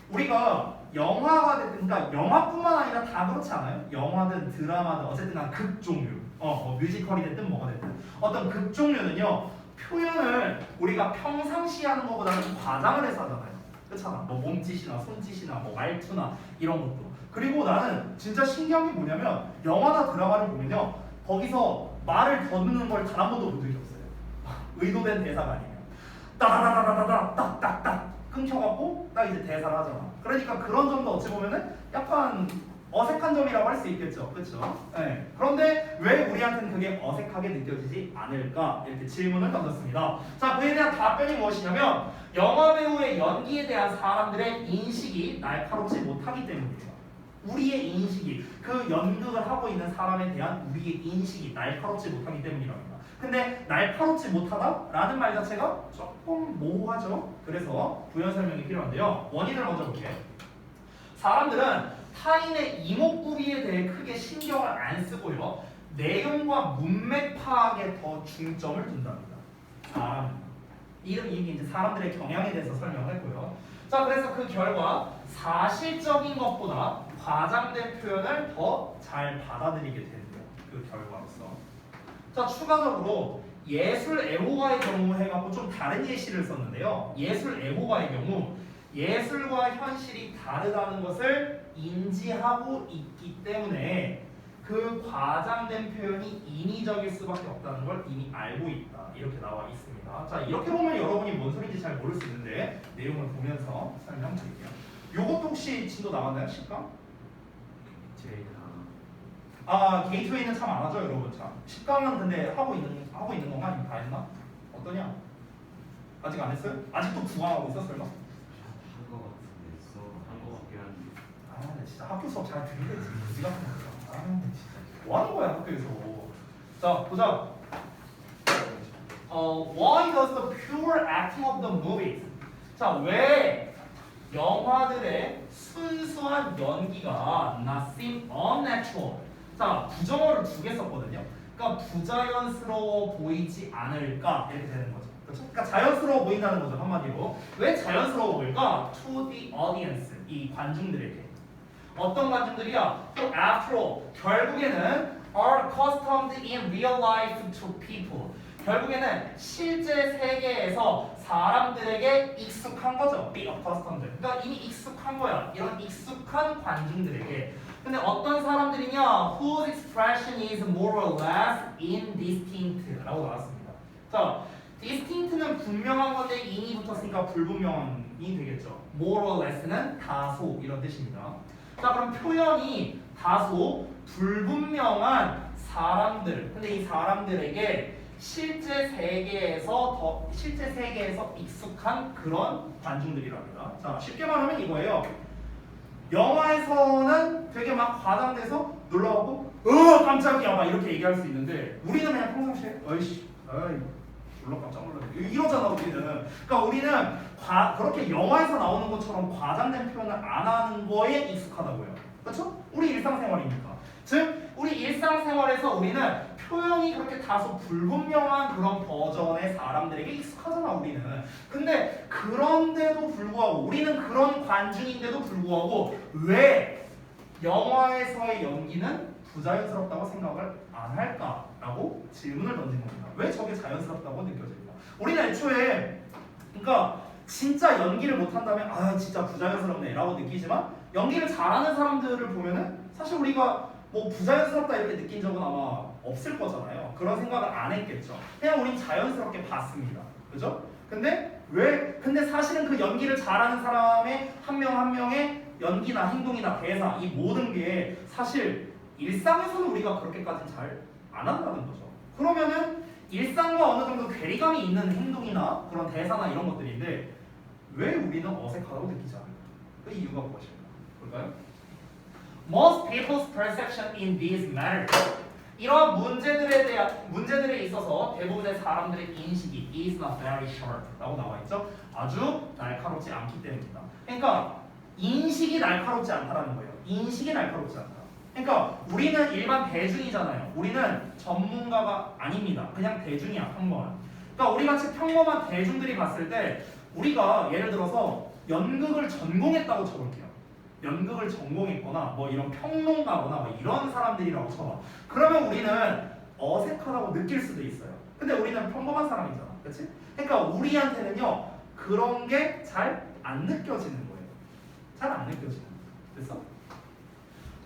우리가 영화가 됐든, 그러니까 영화뿐만 아니라 다 그렇지 않아요? 영화든 드라마든 어쨌든 간 극 종류, 뭐 뮤지컬이 됐든 뭐가 됐든 어떤 극 종류는요 표현을 우리가 평상시 하는 것보다는 과장을 해서 하잖아요. 그렇잖아. 뭐 몸짓이나 손짓이나 뭐 말투나 이런 것도. 그리고 나는 진짜 신기한 게 뭐냐면 영화나 드라마를 보면요 거기서 말을 더듬는 걸 단 한 번도 본 적이 없어요. 의도된 대사가 아니면 따다다다다다 딱딱딱 끊겨갖고 딱 이제 대사를 하잖아. 그러니까 그런 점도 어찌 보면은 약간 어색한 점이라고 할 수 있겠죠, 그렇죠? 네. 그런데 왜 우리한테는 그게 어색하게 느껴지지 않을까? 이렇게 질문을 던졌습니다. 자, 그에 대한 답변이 무엇이냐면 영화 배우의 연기에 대한 사람들의 인식이 날카롭지 못하기 때문입니다. 우리의 인식이 그 연극을 하고 있는 사람에 대한 우리의 인식이 날카롭지 못하기 때문이랍니다. 근데 날카롭지 못하다라는 말 자체가 조금 모호하죠. 그래서 부연 설명이 필요한데요. 원인을 먼저 볼게요. 사람들은 타인의 이목구비에 대해 크게 신경을 안 쓰고요. 내용과 문맥 파악에 더 중점을 둔답니다. 이게 이제 사람들의 경향에 대해서 설명을 했고요. 자, 그래서 그 결과 사실적인 것보다 과장된 표현을 더 잘 받아들이게 된대요. 그 결과로서. 자, 추가적으로 예술 애호가의 경우 해갖고 좀 다른 예시를 썼는데요. 예술 애호가의 경우 예술과 현실이 다르다는 것을 인지하고 있기 때문에 그 과장된 표현이 인위적일 수밖에 없다는 걸 이미 알고 있다. 이렇게 나와 있습니다. 자, 이렇게 보면 여러분이 뭔 소리인지 잘 모를 수 있는데 내용을 보면서 설명드릴게요. 요것도 혹시 진도 나왔나요? 10강? 게이트웨이는 참 안 하죠, 여러분. 참. 10강은 근데 하고 있는 건가? 아니면 다 했나? 어떠냐? 아직 안 했어요? 아직도 구강하고 있어, 설마? 한거 같은데 한거 같긴 한데. 나 진짜 학교 수업 잘 들으겠지. 니 같은 거. 진짜. 뭐 하는 거야, 학교에서. 자, 보자. Why does the pure acting of the movies? 자, 왜 영화들의 순수한 연기가 not seem unnatural? 자, 부정어를 2개 썼거든요. 그러니까 부자연스러워 보이지 않을까 이렇게 되는 거죠. 그렇죠? 그러니까 자연스러워 보인다는 거죠, 한마디로. 왜 자연스러워 보일까? To the audience, 이 관중들에게. 어떤 관중들이야? To after all, 결국에는 are accustomed in real life to people. 결국에는 실제 세계에서 사람들에게 익숙한 거죠. be accustomed. 그러니까 이미 익숙한 거야. 이런 익숙한 관중들에게. 근데 어떤 사람들이냐? Whose expression is more or less indistinct 라고 나왔습니다. 자, distinct는 분명한 건데 in이 붙었으니까 불분명이 되겠죠. more or less는 다소 이런 뜻입니다. 자, 그럼 표현이 다소 불분명한 사람들. 근데 이 사람들에게 실제 세계에서 익숙한 그런 관중들이랍니다. 자, 쉽게 말하면 이거예요. 영화에서는 되게 막 과장돼서 놀라고 깜짝이야 막 이렇게 얘기할 수 있는데 우리는 그냥 평상시에 어이씨 놀라 깜짝 놀랐네 이러잖아 우리는. 그러니까 우리는 그렇게 영화에서 나오는 것처럼 과장된 표현을 안 하는 거에 익숙하다고요. 그렇죠? 우리 일상생활이니까. 즉 우리 일상생활에서 우리는 표현이 그렇게 다소 불분명한 그런 버전의 사람들에게 익숙하잖아 우리는. 근데 그런데도 불구하고 우리는 그런 관중인데도 불구하고 왜 영화에서의 연기는 부자연스럽다고 생각을 안 할까라고 질문을 던진 겁니다. 왜 저게 자연스럽다고 느껴질까? 우리는 애초에 그러니까 진짜 연기를 못한다면 아 진짜 부자연스럽네 라고 느끼지만 연기를 잘하는 사람들을 보면은 사실 우리가 뭐 부자연스럽다 이렇게 느낀 적은 아마 없을 거잖아요. 그런 생각을 안 했겠죠. 그냥 우린 자연스럽게 봤습니다. 그죠? 근데 사실은 그 연기를 잘하는 사람의 한 명 한 명의 연기나 행동이나 대사 이 모든 게 사실 일상에서는 우리가 그렇게까지는 잘 안 한다는 거죠. 그러면은 일상과 어느 정도 괴리감이 있는 행동이나 그런 대사나 이런 것들인데 왜 우리는 어색하다고 느끼지 않을까? 그 이유가 무엇일까? 볼까요? Most people's perception in these matters. 이러한 문제들에 있어서 대부분의 사람들의 인식이 is not very sharp라고 나와 있죠. 아주 날카롭지 않기 때문입니다. 그러니까 인식이 날카롭지 않다라는 거예요. 인식이 날카롭지 않다. 그러니까 우리는 일반 대중이잖아요. 우리는 전문가가 아닙니다. 그냥 대중이야, 평범한. 그러니까 우리 같이 평범한 대중들이 봤을 때 우리가 예를 들어서 연극을 전공했다고 쳐볼게요. 연극을 전공했거나 뭐 이런 평론가거나 뭐 이런 사람들이라고 쳐봐. 그러면 우리는 어색하다고 느낄 수도 있어요. 근데 우리는 평범한 사람이잖아. 그치? 그러니까 우리한테는요 그런 게 잘 안 느껴지는 거예요. 잘 안 느껴지는 거예요. 됐어?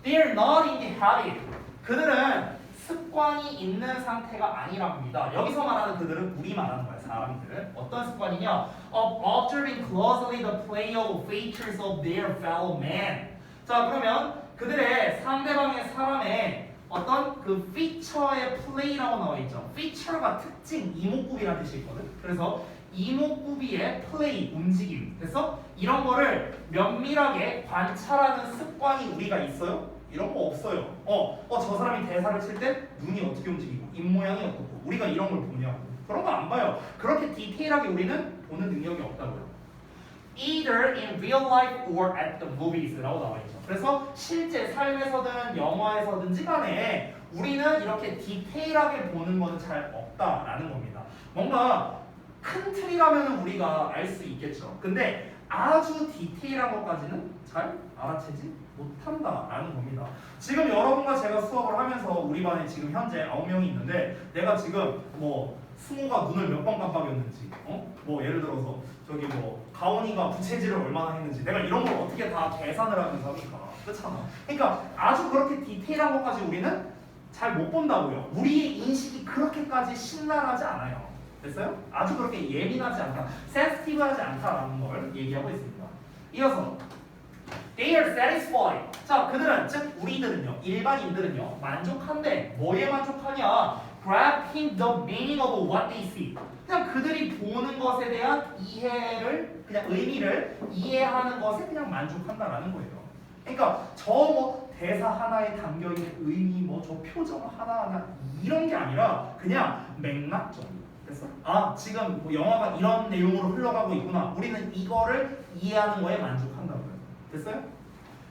They are not in the habit. 그들은 습관이 있는 상태가 아니랍니다. 여기서 말하는 그들은 우리 말하는 거야. 사람들은 어떤 습관이냐? Of observing closely the play of features of their fellow man. 자 그러면 그들의 상대방의 사람의 어떤 그 feature의 play라고 나와 있죠. feature가 특징, 이목구비라는 뜻이 있거든. 그래서 이목구비의 play, 움직임. 그래서 이런 거를 면밀하게 관찰하는 습관이 우리가 있어요? 이런 거 없어요. 저 사람이 대사를 칠 때 눈이 어떻게 움직이고 입 모양이 어떻고 우리가 이런 걸 보냐고. 그런 거 안 봐요. 그렇게 디테일하게 우리는 보는 능력이 없다고요. Either in real life or at the movies라고 나와 있죠. 그래서 실제 삶에서든 영화에서든지 간에 우리는 이렇게 디테일하게 보는 거는 잘 없다라는 겁니다. 뭔가 큰 틀이라면 우리가 알 수 있겠죠. 근데 아주 디테일한 것까지는 잘 알아채지 못한다라는 겁니다. 지금 여러분과 제가 수업을 하면서 우리 반에 지금 현재 9명이 있는데 내가 지금 뭐 승우가 눈을 몇 번 깜빡였는지 뭐 예를 들어서 저기 뭐 가온이가 부채질을 얼마나 했는지 내가 이런 걸 어떻게 다 계산을 하면서 합니까? 그렇잖아. 그러니까 아주 그렇게 디테일한 것까지 우리는 잘 못 본다고요. 우리의 인식이 그렇게까지 신랄하지 않아요. 됐어요? 아주 그렇게 예민하지 않다, 센시티브하지 않다라는 걸 얘기하고 있습니다. 이어서 They are satisfied. 자, 그들은 즉 우리들은요, 일반인들은요 만족한데 뭐에 만족하냐? Grasping the meaning of what they see. 그냥 그들이 보는 것에 대한 이해를, 그냥 의미를 이해하는 것에 그냥 만족한다라는 거예요. 그러니까 저 뭐 대사 하나에 담겨있는 의미, 뭐 저 표정 하나하나 이런 게 아니라 그냥 맥락 정도. 됐어? 아, 지금 뭐 영화가 이런 내용으로 흘러가고 있구나. 우리는 이거를 이해하는 거에 만족한다고요. 됐어요?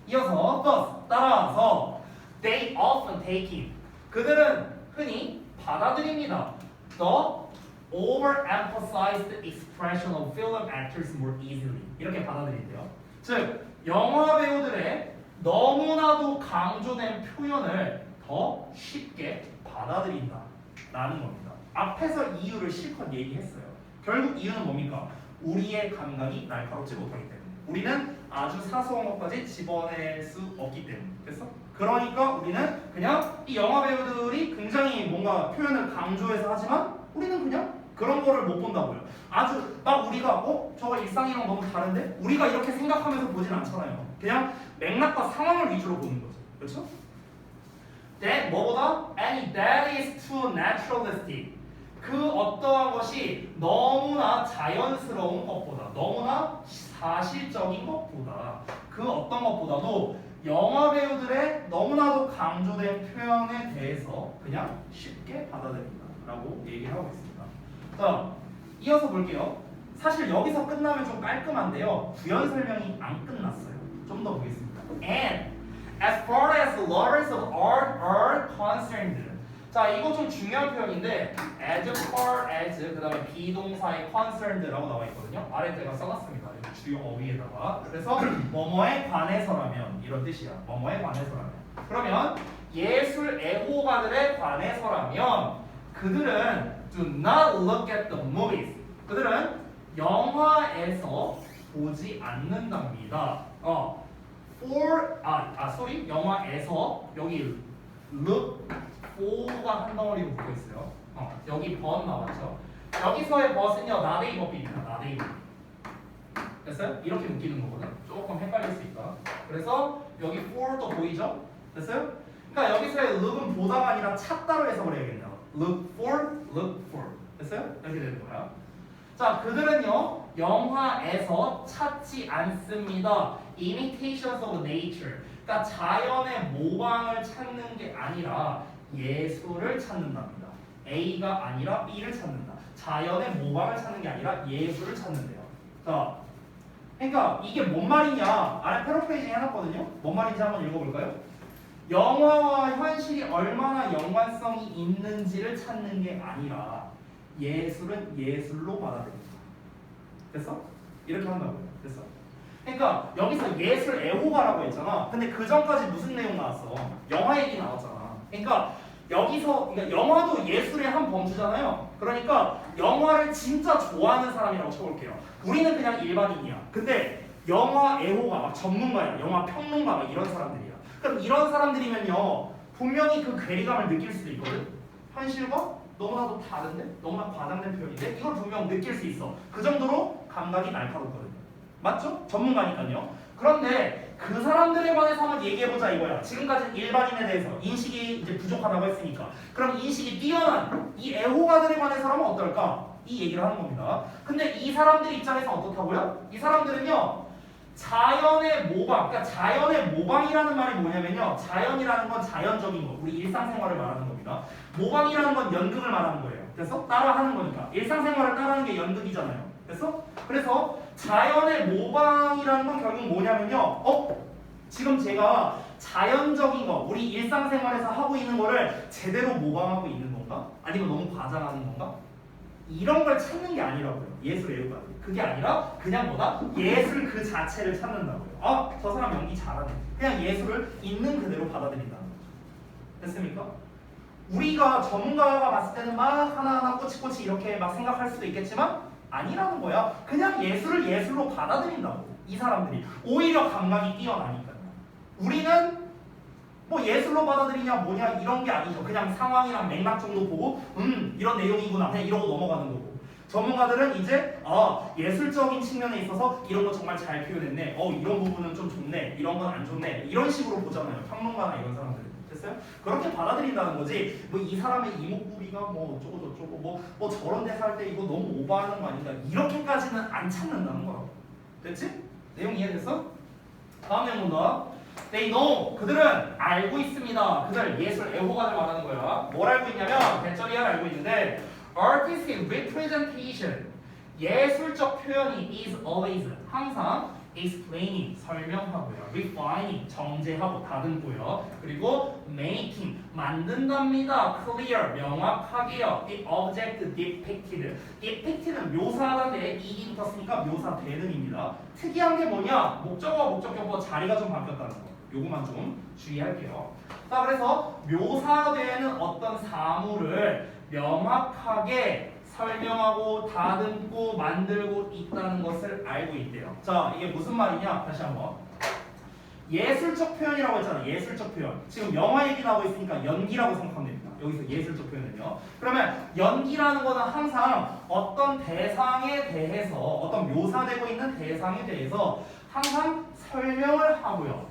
이어서 thus, 따라서 they often take in. 그들은 흔히 받아들입니다. The overemphasized expression of film actors more easily. 이렇게 받아들인대요. 즉, 영화 배우들의 너무나도 강조된 표현을 더 쉽게 받아들인다라는 겁니다. 앞에서 이유를 실컷 얘기했어요. 결국 이유는 뭡니까? 우리의 감각이 날카롭지 못하기 때문에. 우리는 아주 사소한 것까지 집어낼 수 없기 때문에. 됐어? 그러니까 우리는 그냥 이 영화 배우들이 굉장히 뭔가 표현을 강조해서 하지만 우리는 그냥 그런 거를 못 본다고요. 아주 막 우리가 저거 일상이랑 너무 다른데? 우리가 이렇게 생각하면서 보진 않잖아요. 그냥 맥락과 상황을 위주로 보는 거죠. 그렇죠? That 뭐보다? And that is too naturalistic. 그 어떠한 것이 너무나 자연스러운 것보다, 너무나 사실적인 것보다, 그 어떤 것보다도 영화 배우들의 너무나도 강조된 표현에 대해서 그냥 쉽게 받아들인다 라고 얘기를 하고 있습니다. 자, 이어서 볼게요. 사실 여기서 끝나면 좀 깔끔한데요. 부연 설명이 안 끝났어요. 좀 더 보겠습니다. And as far as the lovers of art are concerned. 자, 이거 좀 중요한 표현인데 as far as 그 다음에 비동사의 concerned라고 나와 있거든요. 아래 제가 써놨습니다. 주요 어휘에다가. 그래서 뭐뭐에 관해서라면 이런 뜻이야. 뭐뭐에 관해서라면. 그러면 예술 애호가들에 관해서라면 그들은 do not look at the movies. 그들은 영화에서 보지 않는답니다. 영화에서 여기 look for가 한 덩어리로 붙어 있어요. 여기 but 나왔죠. 여기서의 but은요 not a but입니다. not a but. 됐어요? 이렇게 느끼는 거거든. 조금 헷갈릴 수 있다. 그래서 여기 for도 보이죠? 됐어요? 그러니까 여기서의 look은 보다가 아니라 찾다로 해석을 해야겠네요. look for. 됐어요? 이렇게 되는 거야. 자, 그들은요 영화에서 찾지 않습니다. imitations of nature. 그러니까 자연의 모방을 찾는 게 아니라 예술을 찾는답니다. A가 아니라 B를 찾는다. 자연의 모방을 찾는 게 아니라 예술을 찾는데요. 자, 그러니까 이게 뭔 말이냐? 아래 패러프레이징 해놨거든요. 뭔 말인지 한번 읽어볼까요? 영화와 현실이 얼마나 연관성이 있는지를 찾는 게 아니라 예술은 예술로 받아들인다. 됐어? 이렇게 한다고요. 됐어? 그러니까 여기서 예술 애호가라고 했잖아. 근데 그 전까지 무슨 내용 나왔어? 영화 얘기 나왔잖아. 그러니까 영화도 예술의 한 범주잖아요. 그러니까 영화를 진짜 좋아하는 사람이라고 쳐볼게요. 우리는 그냥 일반인이야. 근데 영화 애호가 막 전문가야, 영화 평론가 막 이런 사람들이야. 그럼 이런 사람들이면요 분명히 그 괴리감을 느낄 수도 있거든. 현실과 너무나도 다른데, 너무나 과장된 표현인데 이걸 분명 느낄 수 있어. 그 정도로 감각이 날카롭거든요. 맞죠? 전문가니까요. 그런데 그 사람들에 관해서 한번 얘기해보자 이거야. 지금까지 일반인에 대해서 인식이 이제 부족하다고 했으니까. 그럼 인식이 뛰어난 이 애호가들에 관해서라면 어떨까? 이 얘기를 하는 겁니다. 근데 이 사람들 입장에서 어떻다고요? 이 사람들은요 자연의 모방, 그러니까 자연의 모방이라는 말이 뭐냐면요 자연이라는 건 자연적인 거, 우리 일상생활을 말하는 겁니다. 모방이라는 건 연극을 말하는 거예요. 그래서 따라하는 거니까 일상생활을 따라하는 게 연극이잖아요. 그래서 자연의 모방이라는 건 결국 뭐냐면요 지금 제가 자연적인 거, 우리 일상생활에서 하고 있는 거를 제대로 모방하고 있는 건가? 아니면 너무 과장하는 건가? 이런 걸 찾는 게 아니라고요. 예술 애호가. 그게 아니라 그냥 뭐다? 예술 그 자체를 찾는다고요. 저 사람 연기 잘하네. 그냥 예술을 있는 그대로 받아들인다는 거죠. 됐습니까? 우리가 전문가가 봤을 때는 막 하나하나 꼬치꼬치 이렇게 막 생각할 수도 있겠지만 아니라는 거야. 그냥 예술을 예술로 받아들인다고. 이 사람들이 오히려 감각이 뛰어나니까요. 우리는 뭐 예술로 받아들이냐 뭐냐 이런 게 아니죠. 그냥 상황이랑 맥락 정도 보고 이런 내용이구나 그냥 이러고 넘어가는 거고. 전문가들은 이제 예술적인 측면에 있어서 이런 거 정말 잘 표현했네. 이런 부분은 좀 좋네. 이런 건 안 좋네. 이런 식으로 보잖아요. 평론가나 이런 사람들은. 됐어요? 그렇게 받아들인다는 거지. 뭐 이 사람의 이목구비가 뭐 어쩌고 저쩌고 뭐 저런 데서 할 때 이거 너무 오버하는 거 아닌가. 이렇게까지는 안 찾는다는 거라고. 됐지? 내용 이해됐어? 다음 내용 본다. They know. 그들은 알고 있습니다. 그들 예술 애호가를 말하는 거야. 뭘 알고 있냐면 배터리를 알고 있는데 artistic representation 예술적 표현이 is always 항상 explaining 설명하고요, refining 정제하고 다듬고요, 그리고 making 만든답니다. clear 명확하게요. the object depicted depicted는 묘사하다인데 이기 붙었으니까 묘사되는입니다. 특이한 게 뭐냐? 목적어와 목적격보 자리가 좀 바뀌었다는 거. 요거만 좀 주의할게요. 자, 그래서 묘사되는 어떤 사물을 명확하게 설명하고 다듬고 만들고 있다는 것을 알고 있대요. 자, 이게 무슨 말이냐? 다시 한번. 예술적 표현이라고 했잖아. 예술적 표현. 지금 영화 얘기 나오고 있으니까 연기라고 생각하면 됩니다. 여기서 예술적 표현은요. 그러면 연기라는 거는 항상 어떤 대상에 대해서, 어떤 묘사되고 있는 대상에 대해서 항상 설명을 하고요.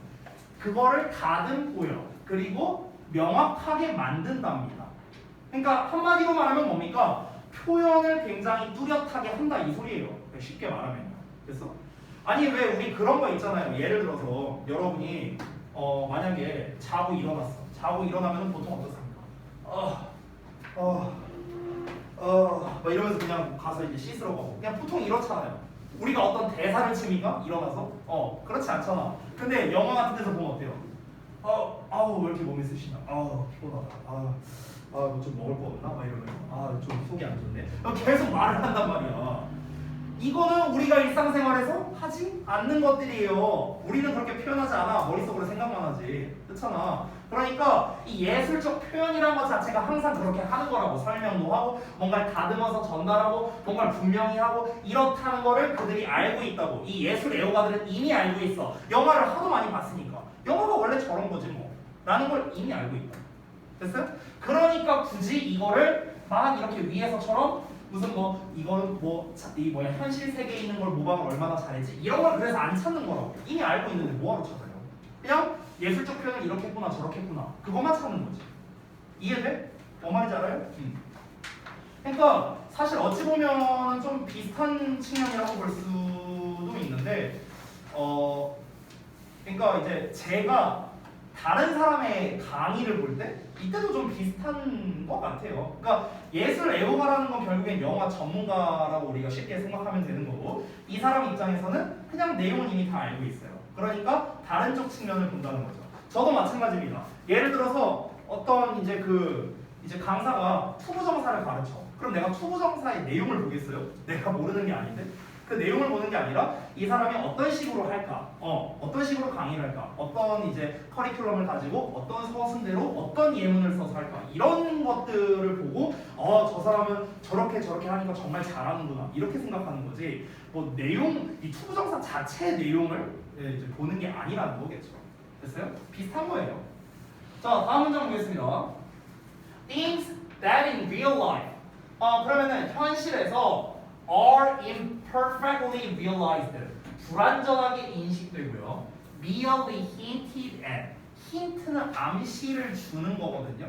그거를 다듬고요. 그리고 명확하게 만든답니다. 그러니까 한마디로 말하면 뭡니까? 표현을 굉장히 뚜렷하게 한다 이 소리예요. 쉽게 말하면요. 그래서 아니 왜 우리 그런 거 있잖아요. 예를 들어서 여러분이 만약에 자고 일어났어. 자고 일어나면 보통 어떻습니까? 막 이러면서 그냥 가서 이제 씻으러 가고 그냥 보통 이렇잖아요. 우리가 어떤 대사를 칩니까? 일어나서? 그렇지 않잖아. 근데 영화 같은 데서 보면 어때요? 아우 왜 이렇게 몸이 쓰시나? 피곤하다. 뭐 좀 먹을 거 없나? 막 이러면 좀 속이 안 좋네. 계속 말을 한단 말이야. 이거는 우리가 일상생활에서 하지 않는 것들이에요. 우리는 그렇게 표현하지 않아. 머릿속으로 생각만 하지. 그렇잖아. 그러니까 이 예술적 표현이라는 것 자체가 항상 그렇게 하는 거라고. 설명도 하고 뭔가를 다듬어서 전달하고 뭔가를 분명히 하고 이렇다는 거를 그들이 알고 있다고. 이 예술 애호가들은 이미 알고 있어. 영화를 하도 많이 봤으니까. 영화가 원래 저런 거지 뭐. 라는 걸 이미 알고 있다. 됐어요? 그러니까 굳이 이거를 막 이렇게 위에서처럼 무슨 이거는 이 현실 세계에 있는 걸 모방을 얼마나 잘했지 이런 걸 그래서 안 찾는 거라고. 이미 알고 있는데 뭐하러 찾아요? 그냥 예술적 표현을 이렇게 했구나 저렇게 했구나 그것만 찾는 거지. 이해돼? 뭔 말인지 알아요? 그러니까 사실 어찌 보면 좀 비슷한 측면이라고 볼 수도 있는데 그러니까 이제 제가 다른 사람의 강의를 볼 때 이때도 좀 비슷한 것 같아요. 그러니까 예술 애호가라는 건 결국엔 영화 전문가라고 우리가 쉽게 생각하면 되는 거고 이 사람 입장에서는 그냥 내용은 이미 다 알고 있어요. 그러니까 다른 쪽 측면을 본다는 거죠. 저도 마찬가지입니다. 예를 들어서 어떤 이제 강사가 투부정사를 가르쳐. 그럼 내가 투부정사의 내용을 보겠어요? 내가 모르는 게 아닌데? 그 내용을 보는 게 아니라 이 사람이 어떤 식으로 할까, 어떤 식으로 강의를 할까, 어떤 이제 커리큘럼을 가지고 어떤 서술대로 어떤 예문을 써서 할까 이런 것들을 보고 저 사람은 저렇게 하니까 정말 잘하는구나 이렇게 생각하는 거지. 내용 이 투부정사 자체의 내용을 이제 보는 게 아니라는 거겠죠. 됐어요? 비슷한 거예요. 자 다음 문장 보겠습니다. Things that in real life. 그러면은 현실에서 are imperfectly realized. 불완전하게 인식되고요. merely hinted at. 힌트는 암시를 주는 거거든요.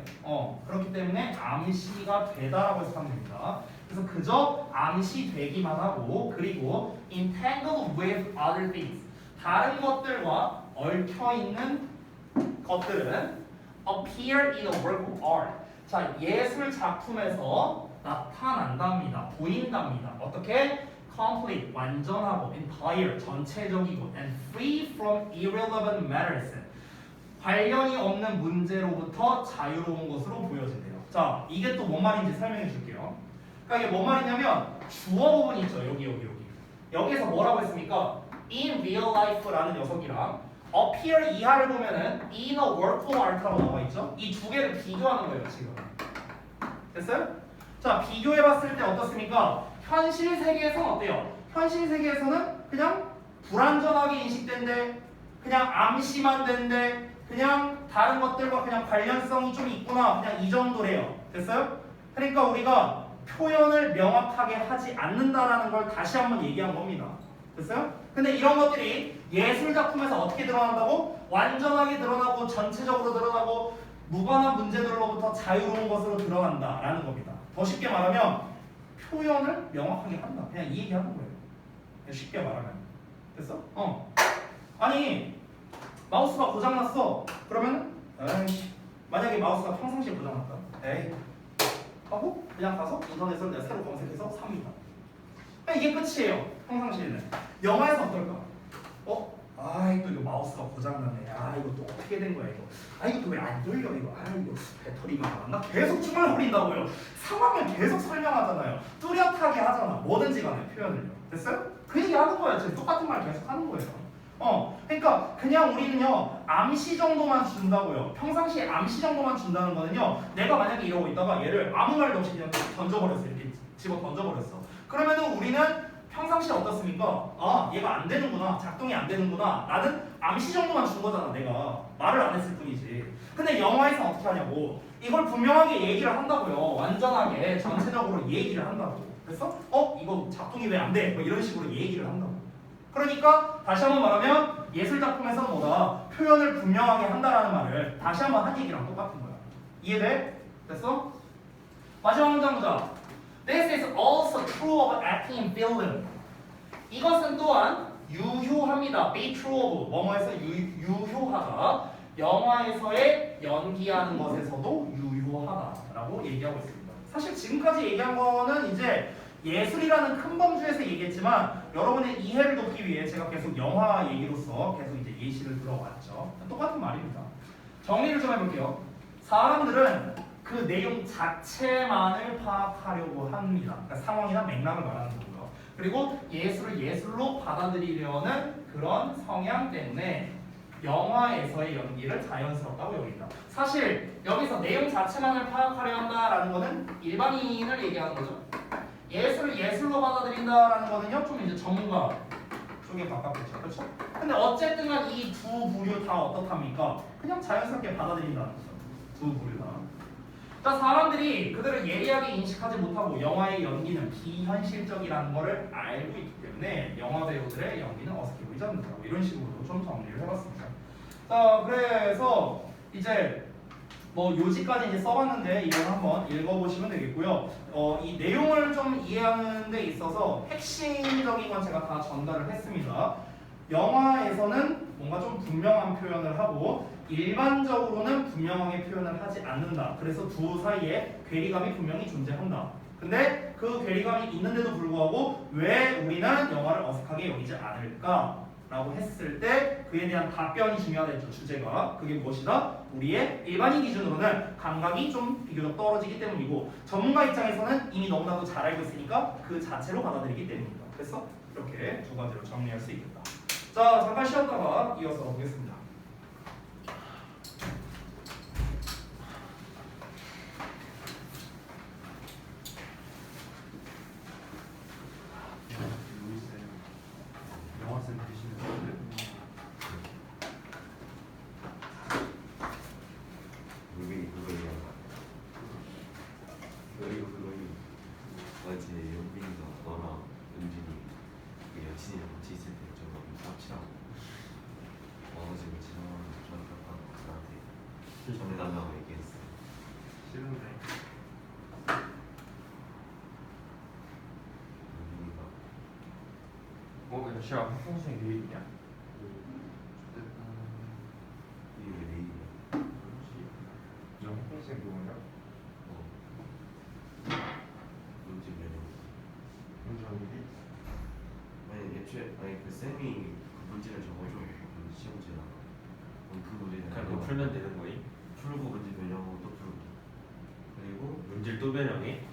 그렇기 때문에 암시가 되다라고 해석하면 됩니다. 그래서 그저 암시되기만 하고 그리고 entangled with other things. 다른 것들과 얽혀 있는 것들은 appear in a work of art. 자, 예술 작품에서 나타난답니다. 보인답니다. 어떻게? complete, 완전하고 entire, 전체적이고 and free from irrelevant matters. 관련이 없는 문제로부터 자유로운 것으로 보여진대요. 자, 이게 또 뭔 말인지 설명해 줄게요. 그러니까 이게 뭔 말이냐면 주어 부분 있죠. 여기. 여기에서 뭐라고 했습니까? in real life라는 녀석이랑 appear 이하를 보면은 in a work of art라고 나와 있죠. 이 두 개를 비교하는 거예요, 지금. 됐어요? 자, 비교해봤을 때 어떻습니까? 현실 세계에서는 어때요? 현실 세계에서는 그냥 불완전하게 인식된데, 그냥 암시만 된데, 그냥 다른 것들과 그냥 관련성이 좀 있구나. 그냥 이 정도래요. 됐어요? 그러니까 우리가 표현을 명확하게 하지 않는다라는 걸 다시 한번 얘기한 겁니다. 됐어요? 근데 이런 것들이 예술 작품에서 어떻게 드러난다고? 완전하게 드러나고 전체적으로 드러나고 무관한 문제들로부터 자유로운 것으로 드러난다라는 겁니다. 더 쉽게 말하면 표현을 명확하게 한다. 그냥 이 얘기하는 거예요. 그냥 쉽게 말하면. 됐어? 아니 마우스가 고장났어. 그러면 만약에 마우스가 평상시에 고장났다. 하고 그냥 가서 인터넷으로 내가 새로 검색해서 삽니다. 이게 끝이에요. 평상시에는. 영화에서 어떨까? 또 이거 마우스가 고장났네. 이거 또 어떻게 된 거야 이거. 이거 또 왜 안 돌려 이거. 이거 배터리가 나갔나? 계속 중얼거린다고요. 상황을 계속 설명하잖아요. 뚜렷하게 하잖아. 뭐든지 간에 표현을요. 됐어요? 그 얘기 하는 거예요. 지금 똑같은 말 계속 하는 거예요. 그러니까 그냥 우리는요 암시 정도만 준다고요. 평상시에 암시 정도만 준다는 거는요. 내가 만약에 이러고 있다가 얘를 아무 말도 없이 그냥 던져버렸어요. 이렇게 집어 던져버렸어. 그러면은 우리는 평상시에 어떻습니까? 아 얘가 안 되는구나, 작동이 안 되는구나 라는 암시 정도만 준 거잖아. 내가 말을 안 했을 뿐이지. 근데 영화에서 어떻게 하냐고, 이걸 분명하게 얘기를 한다고요. 완전하게 전체적으로 얘기를 한다고. 그래서 이거 작동이 왜 안 돼? 뭐 이런 식으로 얘기를 한다고. 그러니까 다시 한번 말하면 예술 작품에서는 뭐다? 표현을 분명하게 한다라는 말을 다시 한번 한 얘기랑 똑같은 거야. 이해돼? 됐어? 마지막 문장 보자. This is also true of acting in film. 이것은 또한 유효합니다. Be true of 뭐뭐에서 유효하다. 영화에서의 연기하는 것에서도 유효하다라고 얘기하고 있습니다. 사실 지금까지 얘기한 거는 이제 예술이라는 큰 범주에서 얘기했지만 여러분의 이해를 돕기 위해 제가 계속 영화 얘기로서 계속 이제 예시를 들어왔죠. 똑같은 말입니다. 정리를 좀 해볼게요. 사람들은 그 내용 자체만을 파악하려고 합니다. 그러니까 상황이나 맥락을 말하는 거고요. 그리고 예술을 예술로 받아들이려는 그런 성향 때문에 영화에서의 연기를 자연스럽다고 여긴다. 사실 여기서 내용 자체만을 파악하려 한다라는 거는 일반인을 얘기하는 거죠. 예술을 예술로 받아들인다라는 거는요, 좀 이제 전문가 쪽에 가깝겠죠. 그렇죠? 근데 어쨌든 간 이 두 부류 다 어떻답니까? 그냥 자연스럽게 받아들인다는 거죠. 두 부류 다. 그러니까 사람들이 그들을 예리하게 인식하지 못하고 영화의 연기는 비현실적이라는 것을 알고 있기 때문에 영화 배우들의 연기는 어색해 보이지 않는다. 이런 식으로 좀 정리를 해봤습니다. 자, 그래서 이제 뭐 요지까지 이제 써봤는데 이건 한번 읽어보시면 되겠고요. 이 내용을 좀 이해하는 데 있어서 핵심적인 건 제가 다 전달을 했습니다. 영화에서는 뭔가 좀 분명한 표현을 하고 일반적으로는 분명하게 표현을 하지 않는다. 그래서 두 사이에 괴리감이 분명히 존재한다. 근데 그 괴리감이 있는데도 불구하고 왜 우리는 영화를 어색하게 여기지 않을까? 라고 했을 때 그에 대한 답변이 중요하다 했죠. 주제가. 그게 무엇이다? 우리의 일반인 기준으로는 감각이 좀 비교적 떨어지기 때문이고 전문가 입장에서는 이미 너무나도 잘 알고 있으니까 그 자체로 받아들이기 때문입니다. 그래서 이렇게 두 가지로 정리할 수 있겠다. 자, 잠깐 쉬었다가 이어서 보겠습니다. 영화쌤 드시는 분들 그거이 어제 연빈이가 너랑 은준이 그 여친이랑 같이 있을 때 좀 납치라고 어제 지나가는 저녁밥 나한테 전해달라고 얘기했어. 싫은데 연빈이가 야 시아 학생이 내일이냐? 이게 왜 내일이야? 너 학생 누구냐? 은준 면접. 은준이? 아니 애초에 그 쌤이 그 문제를 적어줘. 그 시험지에다가 그 문제는 그냥 그거 풀면 되는 거임? 풀고 문제 변형하고 또 풀고 그리고 문제를 또 변형해?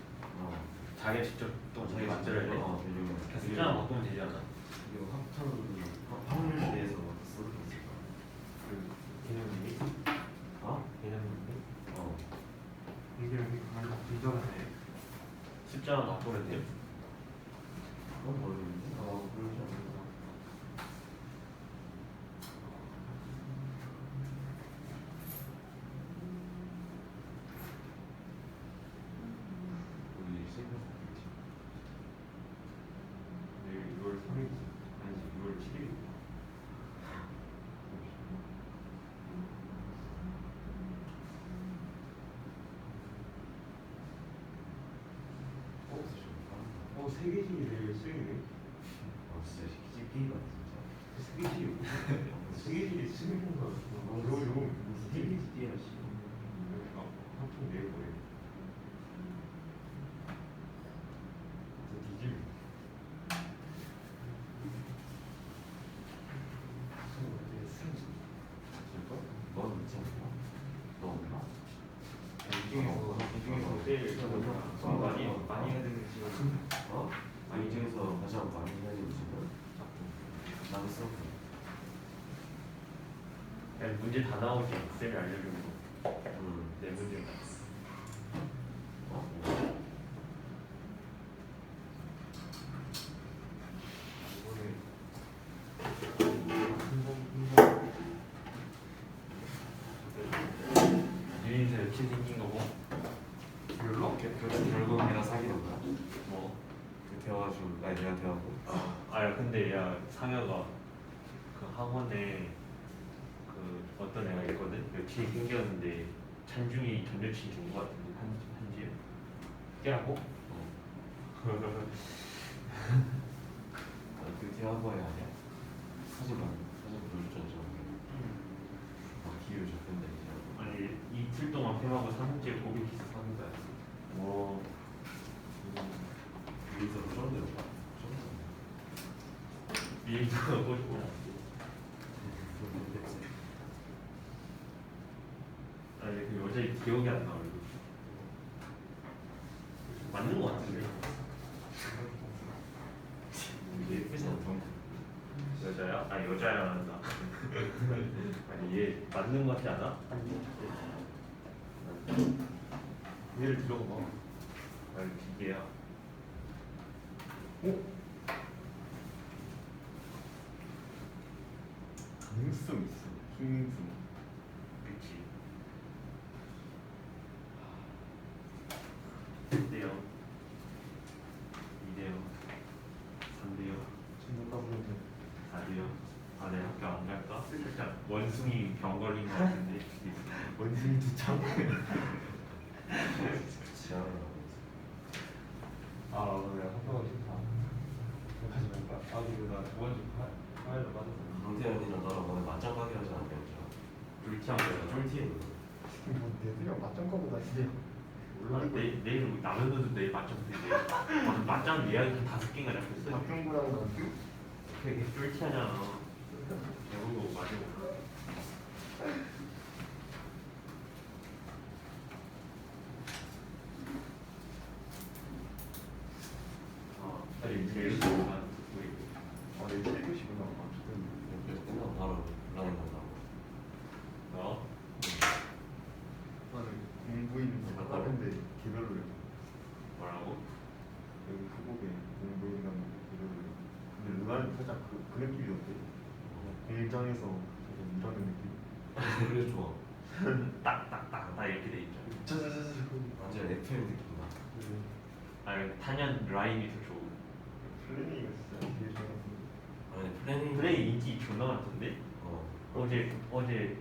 자기가 직접 또 자기 만들어야 돼? 변형해. 그냥 숫자만 바꾸면 되지 않아? 그리고 확률에 대해서 쓰는 게 있을까? 그 개념이? 개념이? 이게 가만히 뒤져네. 숫자만 바꾸면 돼요? 그건 모르겠는데. 그러지 않나? 우리 생각했지. 내일 6월 3일 아니지 6월 7일. 세계식이 내일 수요일이네. 진짜 CP가 진짜. 세계식이 세계식이 수요일인가? 요요 CP야 씨. 한통 내일 보내. 뒤질. 넌 있지 않나? 너 없나? 이중에서 제일 많이 해야 되는 지금 이 중에서 가장 많이 해야 되는 지금 나도 써. 그냥 문제 다 나오지 쌤이 알려주는 거. 내 문제가. 되어가지고 아니 내가 되어고 아야 근데 야 상혁아 그 학원에 그 어떤 애가 있거든. 며칠 생겼는데 찬중이 전 여친 준 거 같은데 한지야? 깨라고? 그 대학원에 아니야? 사진 보여줬잖아 저번에. 기회 줬던데 이제. 아니 이틀 동안 팸하고 3일째 고백 키스 하는 거야. 와. 위에서 좀 내려봐. 미인도 꼬시고. 아니 그 여자의 기억이 안 나. 얼굴. 맞는 거 같은데. 예쁘지 않던데. 여자야? 아 여자야 한다. 아니 얘 맞는 거 같지 않아? 얘를 들어봐. 아니 기계야. 어? 가능성 있어. 가능성. 그치. 1대0 2대0 3대0 정말 까부는데. 4대0 아 내 학교 안 갈까? 살짝 원숭이 병 걸린 거 같은데. 원숭이 두 참. 지하로 아, 내가 학교가 싫다. 하지 말까? 아, 근데 나 저번 주 화요일에 빠졌어. 강태현이랑 너랑 오늘 맞짱 가게 하지 않았죠? 쫄티한 거야. 쫄티에 있는 뭐 내들이랑 맞짱 거보다 진짜 아, 내일 남현도도 내일 맞짱 뜨지. 맞짱 예약이 한 5개가 잡혔어. 박경구랑 나도 되게 쫄티하잖아. 배우고 맞고. 아니 제일 좋아하는 아, 내일 7교시구나. 그래서 끝나고 바로 라인 간다고. 너? 나는 공부 있는 거 다른데 개별로 해. 뭐라고? 여기 후보에 공부 있는 거 개별로 해. 근데 누나는 살짝 그 느낌이 어때? 공장에서 되게 일하는 느낌? 그래 좋아. 딱딱딱 이렇게 돼 있죠. 짜자자자. 완전 FM 느낌이다. 아니 탄현 라인이 더 좋고. 플래닝이 진짜 되게 좋았는데. 아니 플래닝. 플레이 인기 존나 많던데? 어. 어제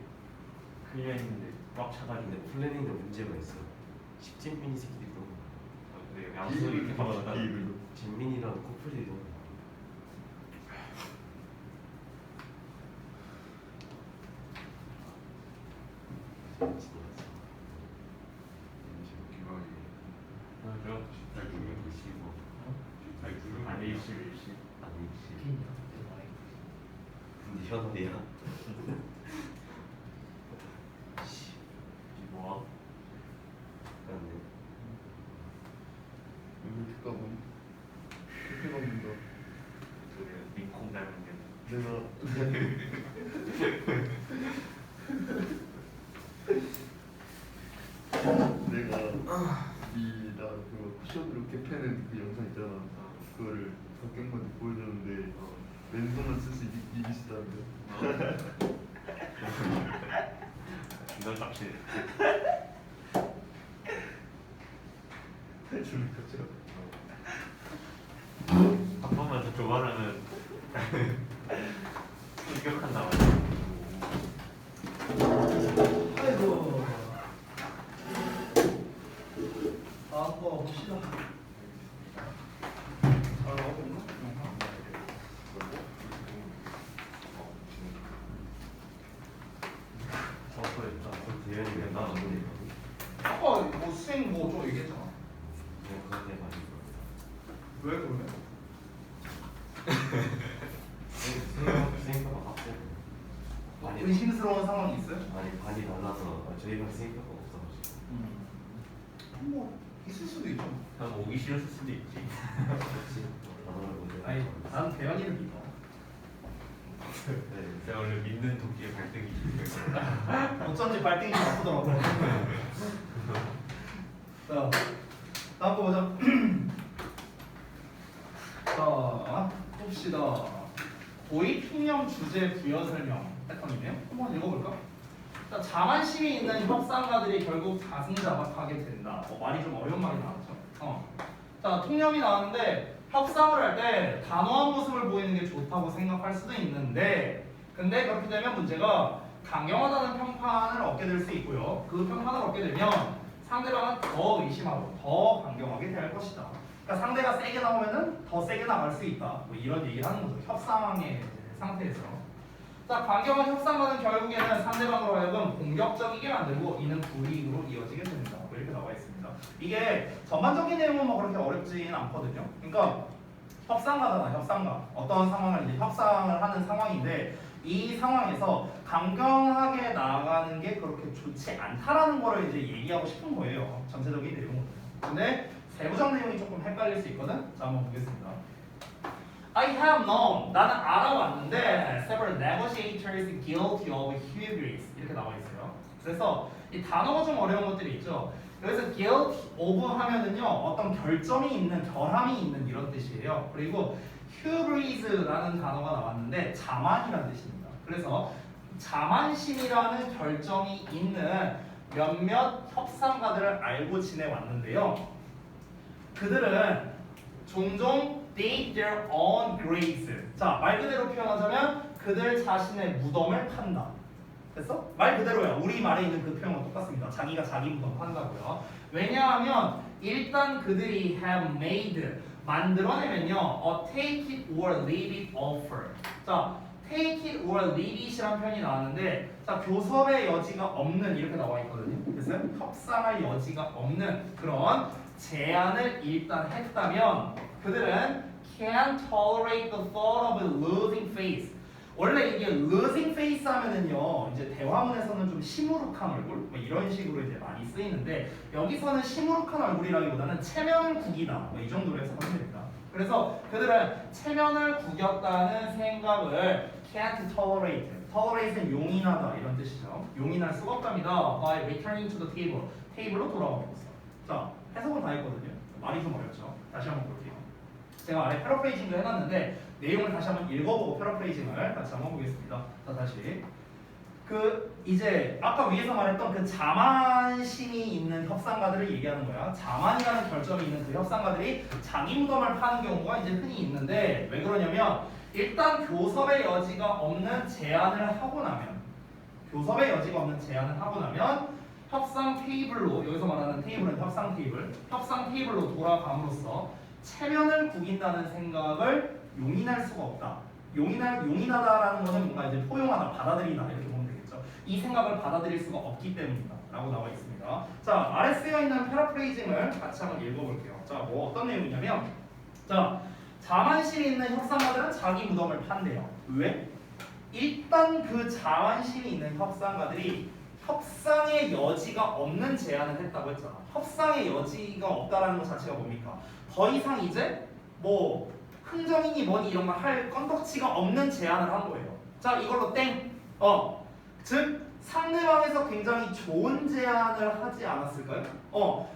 클리어 했는데 꽉 차가지고. 근데 플래닝도 문제가 있어. 식진민이 새끼들이 너무 아, 근데 양수 이렇게 받았다. 비밀로. 진민이랑 커플이 너무 맞아. 잘 구경 보시고 아니 일시. 아니지. 근데 현아야. 뭐야? 맞네. 여기 듣가보니 이렇게 먹는다. 그 링콩 닮은 게. 내가 이나 그거 쿠션으로 이렇게 패는 그 영상 있잖아. 그거를 박경구한테 보여줬는데 왼손만 쓸 수 이기시다는데. 넌 납치. 주는 거죠. 한 번만 더 조발하면 습격한다. 아이고. 다음 거 봅시다. 잘 나오고 있나? 대현이가 나 오늘 아까 뭐 수행 뭐좀 얘기했잖아. 그냥 그한테 맞은 거. 왜 그러냐? 생각보다 빡세. 뭐 의심스러운 상황이 있어요? 아니 반이 달라서 저희가 생각보다 없어가지고. 뭐 있을 수도 있죠. 난 오기 싫었을 수도 있지. 단어를 먼저. 아니, 난 대현이를 믿어. 네. 내가 원래 믿는 도끼의 발등이지. 어쩐지 발등이 아프더라고. 자, 다음 거 보자. 자, 봅시다. 도입 통념 주제 부연 설명 패턴이네요. 한번 읽어볼까? 자, 자만심이 있는 협상가들이 결국 자승자박하게 된다. 말이 좀 어려운 말이 나왔죠. 자, 통념이 나왔는데 협상을 할 때 단호한 모습을 보이는 게 좋다고 생각할 수도 있는데 근데 그렇게 되면 문제가 강경하다는 평판을 얻게 될 수 있고요. 그 평판을 얻게 되면 상대방은 더 의심하고 더 강경하게 될 것이다. 그러니까 상대가 세게 나오면은 더 세게 나갈 수 있다. 뭐 이런 얘기를 하는 거죠. 협상의 상태에서. 자, 강경한 협상과는 결국에는 상대방으로 하여금 공격적이게 만들고 이는 불이익으로 이어지게 됩니다. 뭐 이렇게 나와 있습니다. 이게 전반적인 내용은 뭐 그렇게 어렵지는 않거든요. 그러니까 협상가잖아, 협상가. 어떤 상황을 이제 협상을 하는 상황인데 이 상황에서 강경하게 나아가는 게 그렇게 좋지 않다라는 거를 이제 얘기하고 싶은 거예요. 전체적인 내용은. 근데 세부적 내용이 조금 헷갈릴 수 있거든. 자, 한번 보겠습니다. I have known, 나는 알아왔는데 several negotiators guilty of hubris 이렇게 나와 있어요. 그래서 이 단어가 좀 어려운 것들이 있죠. 여기서 guilt of 하면은요 어떤 결점이 있는, 결함이 있는 이런 뜻이에요. 그리고 hubris라는 단어가 나왔는데 자만이라는 뜻입니다. 그래서 자만심이라는 결정이 있는 몇몇 협상가들을 알고 지내왔는데요. 그들은 종종 dig their own graves. 자, 말 그대로 표현하자면 그들 자신의 무덤을 판다. 됐어? 말 그대로야. 우리 말에 있는 그 표현과 똑같습니다. 자기가 자기 무덤 판다고요. 왜냐하면 일단 그들이 have made 만들어내면요, a take it or leave it offer. 자, take it or leave it이라는 표현이 나왔는데, 자, 교섭의 여지가 없는 이렇게 나와 있거든요. 그래서 협상할 여지가 없는 그런 제안을 일단 했다면 그들은 can't tolerate the thought of losing face. 원래 이게 losing face 하면은요, 이제 대화문에서는 좀 시무룩한 얼굴 뭐 이런 식으로 이제 많이 쓰이는데 여기서는 시무룩한 얼굴이라기보다는 체면을 구기다 뭐 이 정도로 해석하면 됩니다. 그래서 그들은 체면을 구겼다는 생각을 can't tolerate. tolerate는 용인하다 이런 뜻이죠. 용인할 수가 없답니다. by returning to the table. 테이블로 돌아오면서. 자, 해석은 다 했거든요. 말이 좀 어렵죠. 다시 한번 볼게요. 제가 아래 패러프레이징도 해놨는데 내용을 다시 한번 읽어보고 패러프레이징을 같이 한번 보겠습니다. 자, 다시 이제 아까 위에서 말했던 그 자만심이 있는 협상가들을 얘기하는 거야. 자만이라는 결점이 있는 그 협상가들이 자기 무덤을 파는 경우가 이제 흔히 있는데 왜 그러냐면 일단 교섭의 여지가 없는 제안을 하고 나면 협상 테이블로, 여기서 말하는 테이블은 협상 테이블로 돌아감으로써 체면을 구긴다는 생각을 용인할 수가 없다. 용인하다라는 것은 뭔가 이제 포용하다, 받아들이다 이렇게 보면 되겠죠. 이 생각을 받아들일 수가 없기 때문이다 라고 나와 있습니다. 자, 아래 쓰여 있는 패러프레이징을 같이 한번 읽어볼게요. 자, 뭐 어떤 내용이냐면, 자, 자만심이 있는 협상가들은 자기 무덤을 판대요. 왜? 일단 그 자만심이 있는 협상가들이 협상의 여지가 없는 제안을 했다고 했잖아. 협상의 여지가 없다라는 것 자체가 뭡니까? 더 이상 이제 뭐 흥정이니 뭐니 이런 거 할 건덕지가 없는 제안을 한 거예요. 자, 이걸로 땡. 즉 상대방에서 굉장히 좋은 제안을 하지 않았을까요?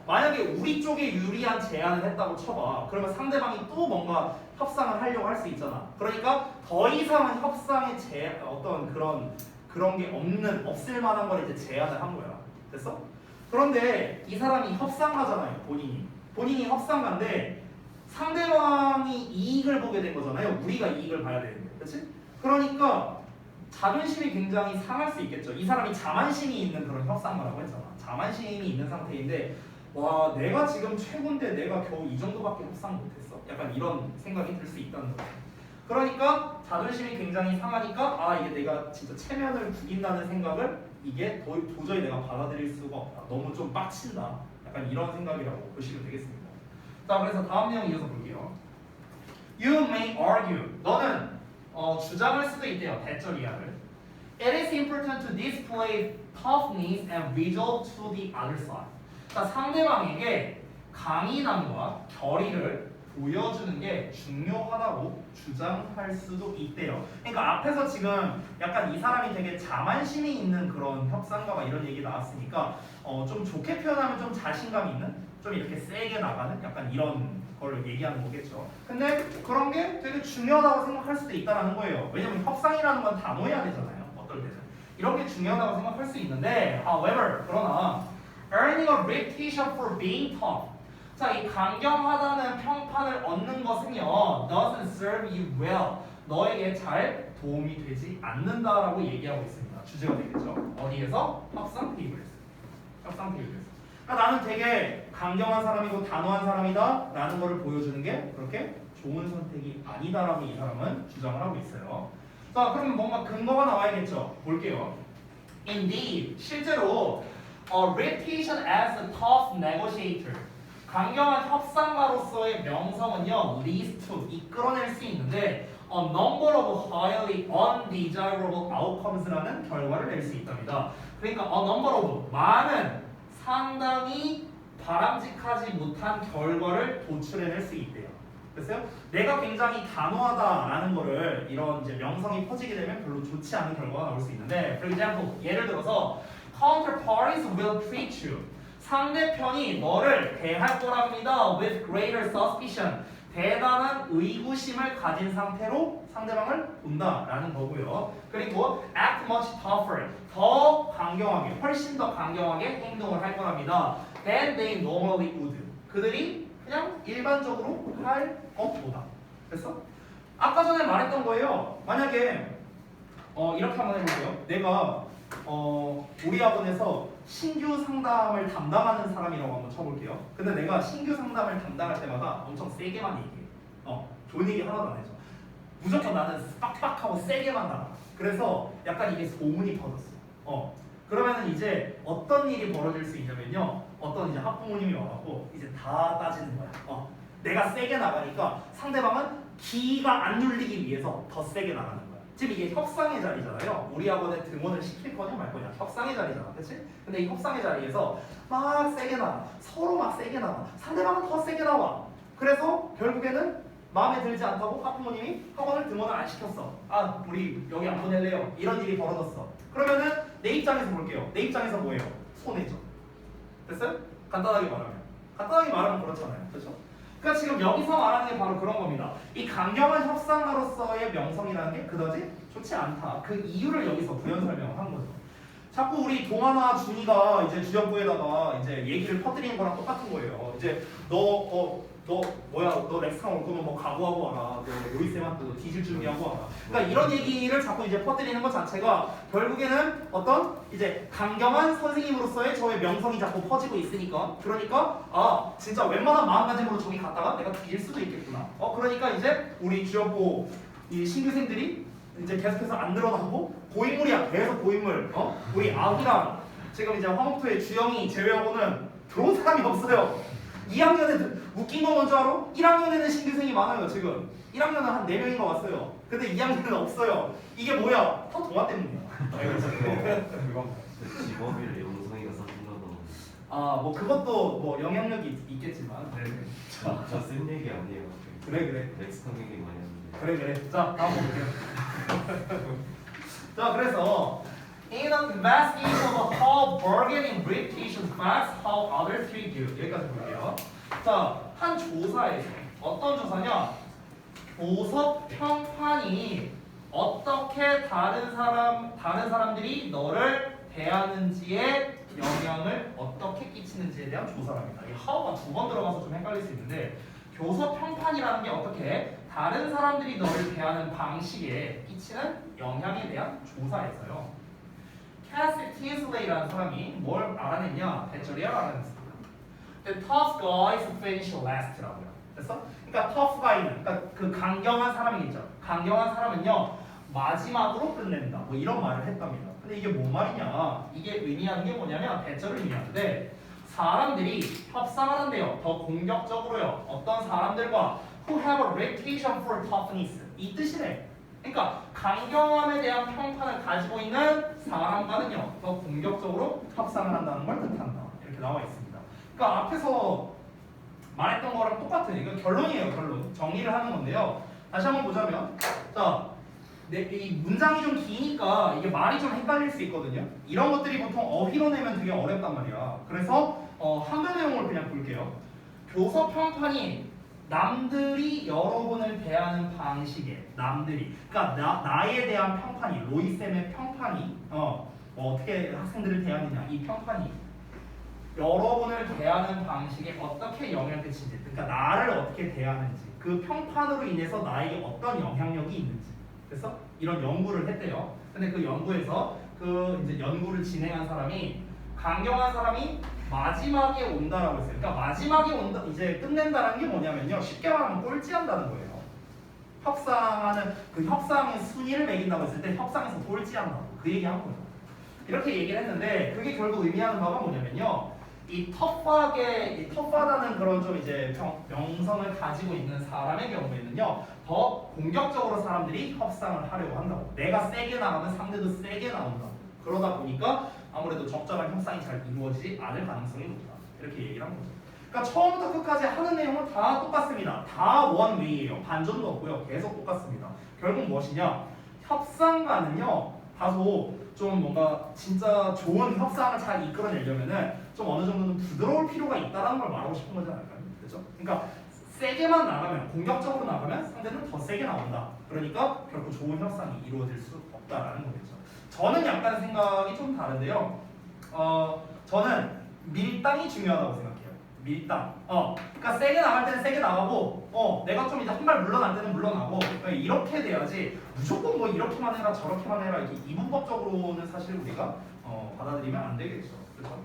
만약에 우리 쪽에 유리한 제안을 했다고 쳐봐. 그러면 상대방이 또 뭔가 협상을 하려고 할 수 있잖아. 그러니까 더 이상은 협상의 어떤 그런 게 없을 만한 걸 이제 제안을 한 거야. 됐어? 그런데 이 사람이 협상가잖아요. 본인이 협상가인데 상대방이 이익을 보게 된 거잖아요. 우리가 이익을 봐야 되는데, 그렇지? 그러니까 자존심이 굉장히 상할 수 있겠죠. 이 사람이 자만심이 있는 그런 협상가라고 했잖아. 자만심이 있는 상태인데, 와, 내가 지금 최고인데 내가 겨우 이 정도밖에 협상 못했어. 약간 이런 생각이 들 수 있다는 거예요. 그러니까 자존심이 굉장히 상하니까 이게 내가 진짜 체면을 구긴다는 생각을 이게 도저히 내가 받아들일 수가 없다. 너무 좀 빡친다. 약간 이런 생각이라고 보시면 되겠습니다. 자, 그래서 다음 내용 이어서 볼게요. You may argue. 너는 주장할 수도 있대요. 대절 이하를. It is important to display toughness and resolve to the other side. 자, 상대방에게 강인함과 결의를 보여주는 게 중요하다고 주장할 수도 있대요. 그러니까 앞에서 지금 약간 이 사람이 되게 자만심이 있는 그런 협상가가 이런 얘기 나왔으니까 좀 좋게 표현하면 좀 자신감 있는, 좀 이렇게 세게 나가는 약간 이런 걸 얘기하는 거겠죠. 근데 그런 게 되게 중요하다고 생각할 수도 있다는 거예요. 왜냐면 협상이라는 건 단호해야 되잖아요. 어떨 때는 이런 게 중요하다고 생각할 수 있는데, however, 그러나 earning a reputation for being tough. 자, 이 강경하다는 평판을 얻는 것은요, doesn't serve you well. 너에게 잘 도움이 되지 않는다라고 얘기하고 있습니다. 주제가 되겠죠. 어디에서? 협상 테이블에서. 협상 테이블에서. 그러니까 나는 되게 강경한 사람이고 단호한 사람이다 라는 거를 보여주는 게 그렇게 좋은 선택이 아니다라고 이 사람은 주장을 하고 있어요. 자, 그러면 뭔가 근거가 나와야겠죠. 볼게요. Indeed, 실제로 a reputation as a tough negotiator, 강경한 협상가로서의 명성은요, leads to, 이끌어낼 수 있는데 a number of highly undesirable outcomes라는 결과를 낼 수 있답니다. 그러니까 a number of, 많은, 상당히 바람직하지 못한 결과를 도출해낼 수 있대요. 됐어요? 내가 굉장히 단호하다라는 거를 이런 이제 명성이 퍼지게 되면 별로 좋지 않은 결과가 나올 수 있는데, for example, 예를 들어서 counterparties will treat you, 상대편이 너를 대할 거랍니다. with greater suspicion, 대단한 의구심을 가진 상태로 상대방을 본다라는 거고요. 그리고 act much tougher, 더 강경하게, 훨씬 더 강경하게 행동을 할 거랍니다. than they normally would, 그들이 그냥 일반적으로 할 것보다. 됐어? 아까 전에 말했던 거예요. 만약에 이렇게 한번 해볼게요. 내가 우리 학원에서 신규 상담을 담당하는 사람이라고 한번 쳐볼게요. 근데 내가 신규 상담을 담당할 때마다 엄청 세게만 얘기해. 좋은 얘기 하나도 안 해줘. 무조건 나는 빡빡하고 세게만 나가. 그래서 약간 이게 소문이 퍼졌어. 그러면은 이제 어떤 일이 벌어질 수 있냐면요, 어떤 이제 학부모님이 와갖고 이제 다 따지는 거야. 내가 세게 나가니까 상대방은 기가 안 눌리기 위해서 더 세게 나가는 거야. 지금 이게 협상의 자리잖아요. 우리 학원에 등원을 시킬 거냐 말 거냐, 협상의 자리잖아, 그렇지? 근데 이 협상의 자리에서 막 세게 나가, 서로 막 세게 나가, 상대방은 더 세게 나와. 그래서 결국에는 마음에 들지 않다고 학부모님이 학원을 등원을 안 시켰어. 아, 우리 여기 안 보낼래요. 이런 일이 벌어졌어. 그러면은 내 입장에서 볼게요. 내 입장에서 뭐예요? 손해죠. 됐어요? 간단하게 말하면 그렇잖아요. 그렇죠? 그러니까 지금 여기서 말하는 게 바로 그런 겁니다. 이 강경한 협상가로서의 명성이라는 게 그다지 좋지 않다. 그 이유를 여기서 부연 설명을 한 거죠. 자꾸 우리 동아나 준이가 이제 주연부에다가 이제 얘기를 퍼뜨리는 거랑 똑같은 거예요. 이제 너 렉스강 올 거면 뭐 각오하고 와라. 너 로이쌤한테 너 뒤질 준비하고 와라. 그러니까 이런 얘기를 자꾸 이제 퍼뜨리는 것 자체가 결국에는 어떤 이제 강경한 선생님으로서의 저의 명성이 자꾸 퍼지고 있으니까, 그러니까 진짜 웬만한 마음가짐으로 저기 갔다가 내가 뒤질 수도 있겠구나. 그러니까 이제 우리 주연부 이 신규생들이 이제 계속해서 안 늘어나고 고인물이야. 계속 고인물. 우리 아기랑 지금 이제 화목토의 주영이 제외하고는 들어온 사람이 없어요. 2학년에 웃긴 거 뭔지 알아? 1학년에는 신규생이 많아요. 지금 1학년은 한 4명인가 왔어요. 근데 2학년은 없어요. 이게 뭐야? 다 동아 때문이야. 직업이를 영성이가 써준다고. 뭐 그것도 뭐 영향력이 있겠지만. 저쓴 얘기 아니에요. 그래. 렉스강 얘기 많이 하는데. 그래. 자, 다음 볼게요. 자, 그래서 in an investigation of how bargaining reputation affects how others treat you. 여기까지 볼게요. 자, 한 조사에서 어떤 조사냐? 보석 평판이 어떻게 다른 사람들이 너를 대하는지에 영향을 어떻게 끼치는지에 대한 조사랍니다. 이 how가 2번 들어가서 좀 헷갈릴 수 있는데, 교섭 평판이라는 게 어떻게 다른 사람들이 너를 대하는 방식에 끼치는 영향에 대한 조사에서요. 캐시 티슬레이라는 사람이 뭘 알아냈냐? 대처리를 알아냈습니다. The tough guys finish last라고요. 됐어? 그러니까 tough guy는, 그러니까 그 강경한 사람이겠죠. 강경한 사람은요 마지막으로 끝낸다. 뭐 이런 말을 했답니다. 근데 이게 뭔 말이냐? 이게 의미하는 게 뭐냐면 대처를 의미하는데, 사람들이 협상을 한대요. 더 공격적으로요. 어떤 사람들과 who have a reputation for toughness, 이 뜻이래. 그러니까 강경함에 대한 평판을 가지고 있는 사람과는요 더 공격적으로 협상을 한다는 걸 뜻한다. 이렇게 나와 있습니다. 그러니까 앞에서 말했던 거랑 똑같은, 이건 결론이에요. 결론. 정리를 하는 건데요. 다시 한번 보자면, 자, 이 문장이 좀 기니까 이게 말이 좀 헷갈릴 수 있거든요. 이런 것들이 보통 어휘로 내면 되게 어렵단 말이야. 그래서 한글 내용을 그냥 볼게요. 교섭 평판이 남들이 여러분을 대하는 방식에, 남들이, 그러니까 나에 대한 평판이, 로이쌤의 평판이 어떻게 학생들을 대하느냐, 이 평판이 여러분을 대하는 방식에 어떻게 영향을 끼치는지, 그러니까 나를 어떻게 대하는지, 그 평판으로 인해서 나에게 어떤 영향력이 있는지. 그래서 이런 연구를 했대요. 근데 그 연구에서 그 이제 연구를 진행한 사람이 강경한 사람이 마지막에 온다라고 했어요. 그러니까 마지막에 온다, 이제 끝낸다는 게 뭐냐면요. 쉽게 말하면 꼴찌한다는 거예요. 협상하는 그 협상의 순위를 매긴다고 했을 때 협상에서 꼴찌한다고 그 얘기한 거죠. 이렇게 얘기를 했는데 그게 결국 의미하는 바가 뭐냐면요. 이 터프하다는 그런 좀 이제 명성을 가지고 있는 사람의 경우에는요, 더 공격적으로 사람들이 협상을 하려고 한다고. 내가 세게 나가면 상대도 세게 나온다. 그러다 보니까 아무래도 적절한 협상이 잘 이루어지지 않을 가능성이 높다. 이렇게 얘기를 한 거죠. 그러니까 처음부터 끝까지 하는 내용은 다 똑같습니다. 다 원웨이예요. 반전도 없고요. 계속 똑같습니다. 결국 무엇이냐? 협상가는요, 다소 좀 뭔가 진짜 좋은 협상을 잘 이끌어내려면은 좀 어느 정도는 부드러울 필요가 있다는 걸 말하고 싶은 거지 않을까요? 그렇죠? 그러니까 세게만 나가면, 공격적으로 나가면 상대는 더 세게 나온다. 그러니까 결국 좋은 협상이 이루어질 수 없다라는 거겠죠. 저는 약간 생각이 좀 다른데요. 저는 밀당이 중요하다고 생각해요. 밀당. 그러니까 세게 나갈 때는 세게 나가고, 내가 좀 이제 한 발 물러날 때는 물러나고, 이렇게 돼야지 무조건 뭐 이렇게만 해라 저렇게만 해라 이렇게 이분법적으로는 사실 우리가 받아들이면 안 되겠죠. 그렇죠?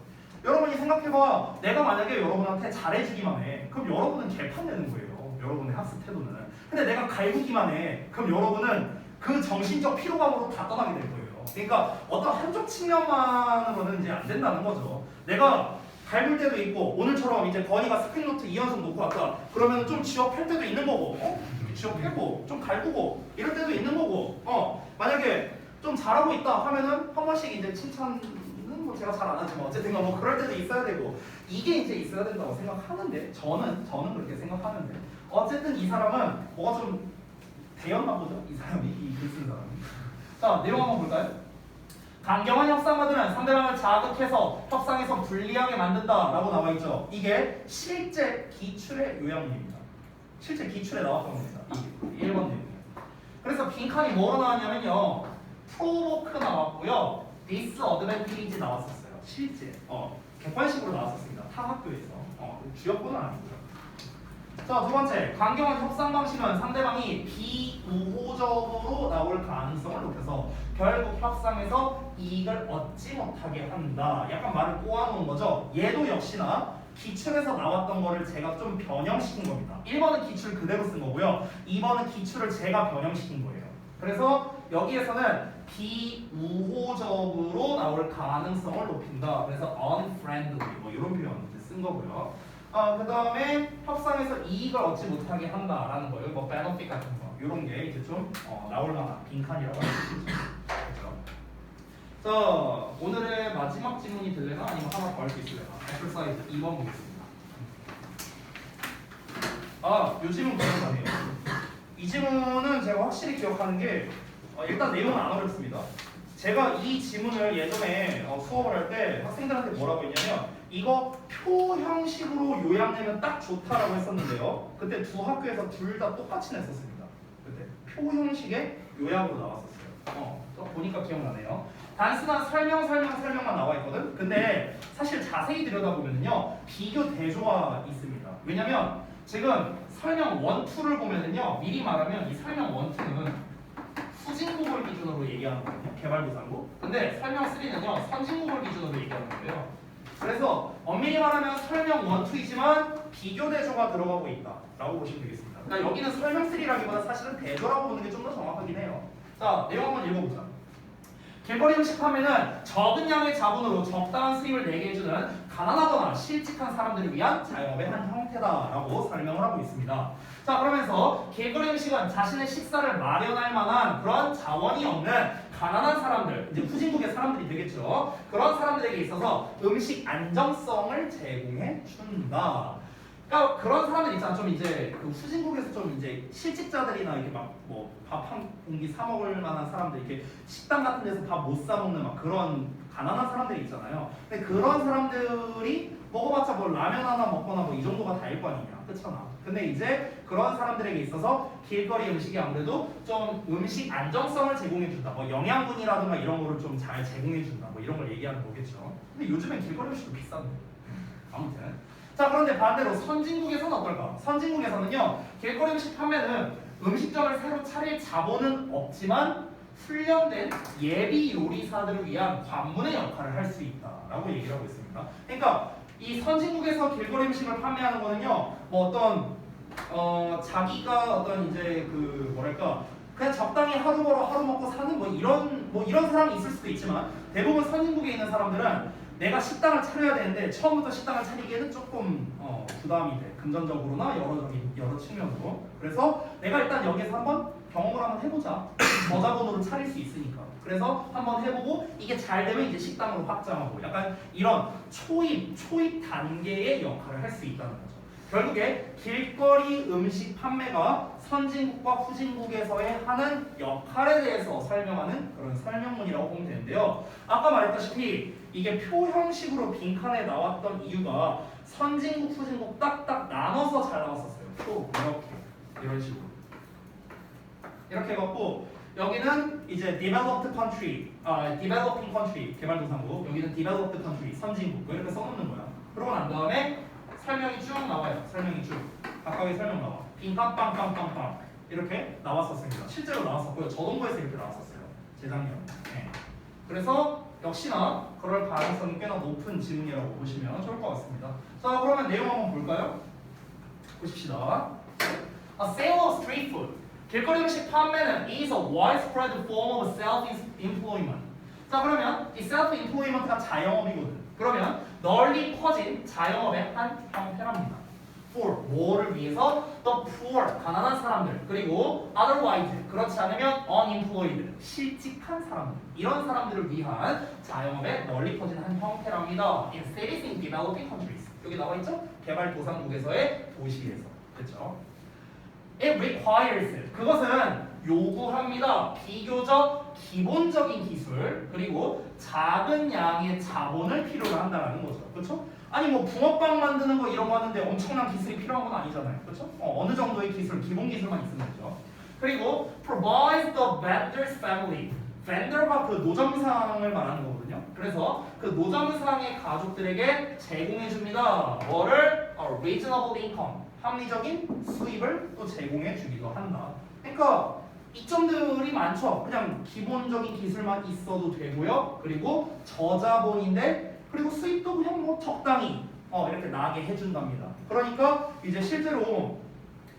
여러분이 생각해봐. 내가 만약에 여러분한테 잘해주기만 해. 그럼 여러분은 개판 되는 거예요. 여러분의 학습 태도는. 근데 내가 갈구기만 해. 그럼 여러분은 그 정신적 피로감으로 다 떠나게 될 거예요. 그러니까 어떤 한쪽 측면만으로는 이제 안 된다는 거죠. 내가 갈굴 때도 있고 오늘처럼 이제 건이가 스크린노트 2연속 놓고 왔다. 그러면 좀 지업할 때도 있는 거고, 지업해고 좀 갈구고 이럴 때도 있는 거고, 만약에 좀 잘하고 있다 하면은 한 번씩 이제 칭찬은 뭐 제가 잘 안 하지만 어쨌든 뭐 그럴 때도 있어야 되고 이게 이제 있어야 된다고 생각하는데 저는 그렇게 생각하는데 어쨌든 이 사람은 뭐가 좀 되었나 보죠. 이 사람이 이 글 쓴 사람이. 자 내용 한번 볼까요? 강경한 협상가들은 상대방을 자극해서 협상에서 불리하게 만든다라고 나와 있죠. 이게 실제 기출의 요약입니다. 실제 기출에 나왔던 겁니다. 이게 1번 내용이에요. 그래서 빈칸이 뭐로 나왔냐면요. 프로보크 나왔고요. 디스어드밴티지 나왔었어요. 실제 객관식으로 나왔었습니다. 타 학교에서 주역보는 아니고요. 자, 두 번째, 강경한 협상 방식은 상대방이 비우호적으로 나올 가능성을 높여서 결국 협상에서 이익을 얻지 못하게 한다. 약간 말을 꼬아놓은 거죠. 얘도 역시나 기출에서 나왔던 거를 제가 좀 변형시킨 겁니다. 1번은 기출 그대로 쓴 거고요. 2번은 기출을 제가 변형시킨 거예요. 그래서 여기에서는 비우호적으로 나올 가능성을 높인다. 그래서 unfriendly 뭐 이런 표현 쓴 거고요. 그 다음에 협상에서 이익을 얻지 못하게 한다라는 거예요. 뭐 benefit 같은 거 이런 게 이제 좀 나올 만한 빈칸이라고 할 수 있죠. 그렇죠? 자 오늘의 마지막 질문이 될래나 아니면 하나 더 할 수 있을래나? 엑서사이즈 2번 보겠습니다. 이 질문 기억나네요. 이 질문은 제가 확실히 기억하는 게 일단 내용은 안 어렵습니다. 제가 이 지문을 예전에 수업을 할 때 학생들한테 뭐라고 했냐면 이거 표 형식으로 요약내면 딱 좋다라고 했었는데요. 그때 두 학교에서 둘 다 똑같이 냈었습니다. 그때 표 형식의 요약으로 나왔었어요. 보니까 기억나네요. 단순한 설명만 나와 있거든. 근데 사실 자세히 들여다보면요 비교 대조가 있습니다. 왜냐면 지금 설명 1, 2를 보면은요 미리 말하면 이 설명 1, 2는 후진국을 기준으로 얘기하는 거거든요. 개발도상국. 근데 설명 3는요 선진국을 기준으로 얘기하는 거예요. 그래서 엄밀히 말하면 설명 1, 2이지만 비교 대조가 들어가고 있다라고 보시면 되겠습니다. 그러니까 여기는 설명 3라기보다 사실은 대조라고 보는 게 좀 더 정확하긴 해요. 자 내용 한번 읽어보자. 길거리 음식 판매는 적은 양의 자본으로 적당한 수입을 내게 해주는 가난하거나 실직한 사람들을 위한 자영업의 한 형태다라고 설명을 하고 있습니다. 자 그러면서 길거리 음식은 자신의 식사를 마련할 만한 그런 자원이 없는 가난한 사람들, 이제 후진국의 사람들이 되겠죠. 그런 사람들에게 있어서 음식 안정성을 제공해 준다. 그러니까 그런 사람들 있잖아. 좀 이제 그 후진국에서 좀 이제 실직자들이나 이렇게 막 뭐 밥 한 공기 사 먹을 만한 사람들, 이렇게 식당 같은 데서 밥 못 사 먹는 막 그런 가난한 사람들이 있잖아요. 근데 그런 사람들이 먹어봤자 뭐 라면 하나 먹거나 뭐 이 정도가 다일 거 아니냐, 그렇잖아. 근데 이제 그런 사람들에게 있어서 길거리 음식이 아무래도 좀 음식 안정성을 제공해 준다. 뭐 영양분이라든가 이런 거를 좀 잘 제공해 준다. 뭐 이런 걸 얘기하는 거겠죠. 근데 요즘엔 길거리 음식도 비싼데. 아무튼. 자, 그런데 반대로 선진국에서는 어떨까? 선진국에서는요, 길거리 음식 판매는 음식점을 새로 차릴 자본은 없지만 훈련된 예비 요리사들을 위한 관문의 역할을 할 수 있다라고 얘기를 하고 있습니다. 그러니까 이 선진국에서 길거리 음식을 판매하는 거는요, 뭐 어떤 자기가 어떤 이제 그 뭐랄까 그냥 적당히 하루 벌어 하루 먹고 사는 뭐 이런 사람이 있을 수도 있지만 대부분 선진국에 있는 사람들은 내가 식당을 차려야 되는데 처음부터 식당을 차리기에는 조금 부담이 돼. 금전적으로나 여러 측면으로. 그래서 내가 일단 여기서 한번 경험을 한번 해보자. 저자본으로 차릴 수 있으니까. 그래서 한번 해보고 이게 잘 되면 이제 식당으로 확장하고 약간 이런 초입 단계의 역할을 할 수 있다는 거죠. 결국에 길거리 음식 판매가 선진국과 후진국에서의 하는 역할에 대해서 설명하는 그런 설명문이라고 보면 되는데요. 아까 말했다시피 이게 표 형식으로 빈칸에 나왔던 이유가 선진국, 후진국 딱딱 나눠서 잘 나왔었어요. 또 이런 식으로 이렇게 해갖고 여기는 이제 developed country, developing country 개발도상국, 여기는 developed country 선진국 이렇게 써놓는 거야. 그러고 난 다음에 설명이 쭉 나와요. 설명이 쭉 각각의 설명 나와. 빈칸 빵빵빵빵 이렇게 나왔었습니다. 실제로 나왔었고요. 저동부에서 이렇게 나왔었어요. 재작년. 네. 그래서 역시나 그럴 가능성이 꽤나 높은 질문이라고 보시면 좋을 것 같습니다. 자, 그러면 내용 한번 볼까요? 보십시다. A sale of street food. 길거리 음식 판매는 is a widespread form of self-employment. 자, 그러면 이 self-employment가 자영업이거든. 그러면 널리 퍼진 자영업의 한 형태랍니다. For 뭐를 위해서? The poor 가난한 사람들 그리고 otherwise 그렇지 않으면 unemployed 실직한 사람들 이런 사람들을 위한 자영업의 널리 퍼진 한 형태랍니다. In cities in developing countries 여기 나와 있죠? 개발도상국에서의 도시에서 그렇죠? It requires 그것은 요구합니다. 비교적 기본적인 기술 그리고 작은 양의 자본을 필요로 한다는 거죠. 그렇죠? 아니 뭐 붕어빵 만드는 거 이런 거 하는데 엄청난 기술이 필요한 건 아니잖아요. 그렇죠? 어느 정도의 기술, 기본 기술만 있으면 되죠. 그리고 provides the vendor's family. vendor가 그 노점상을 말하는 거거든요. 그래서 그 노점상의 가족들에게 제공해 줍니다. 뭐를? reasonable income. 합리적인 수입을 또 제공해 주기도 한다. 그러니까 이점들이 많죠. 그냥 기본적인 기술만 있어도 되고요. 그리고 저자본인데 그리고 수입도 그냥 뭐 적당히 이렇게 나게 해준답니다. 그러니까 이제 실제로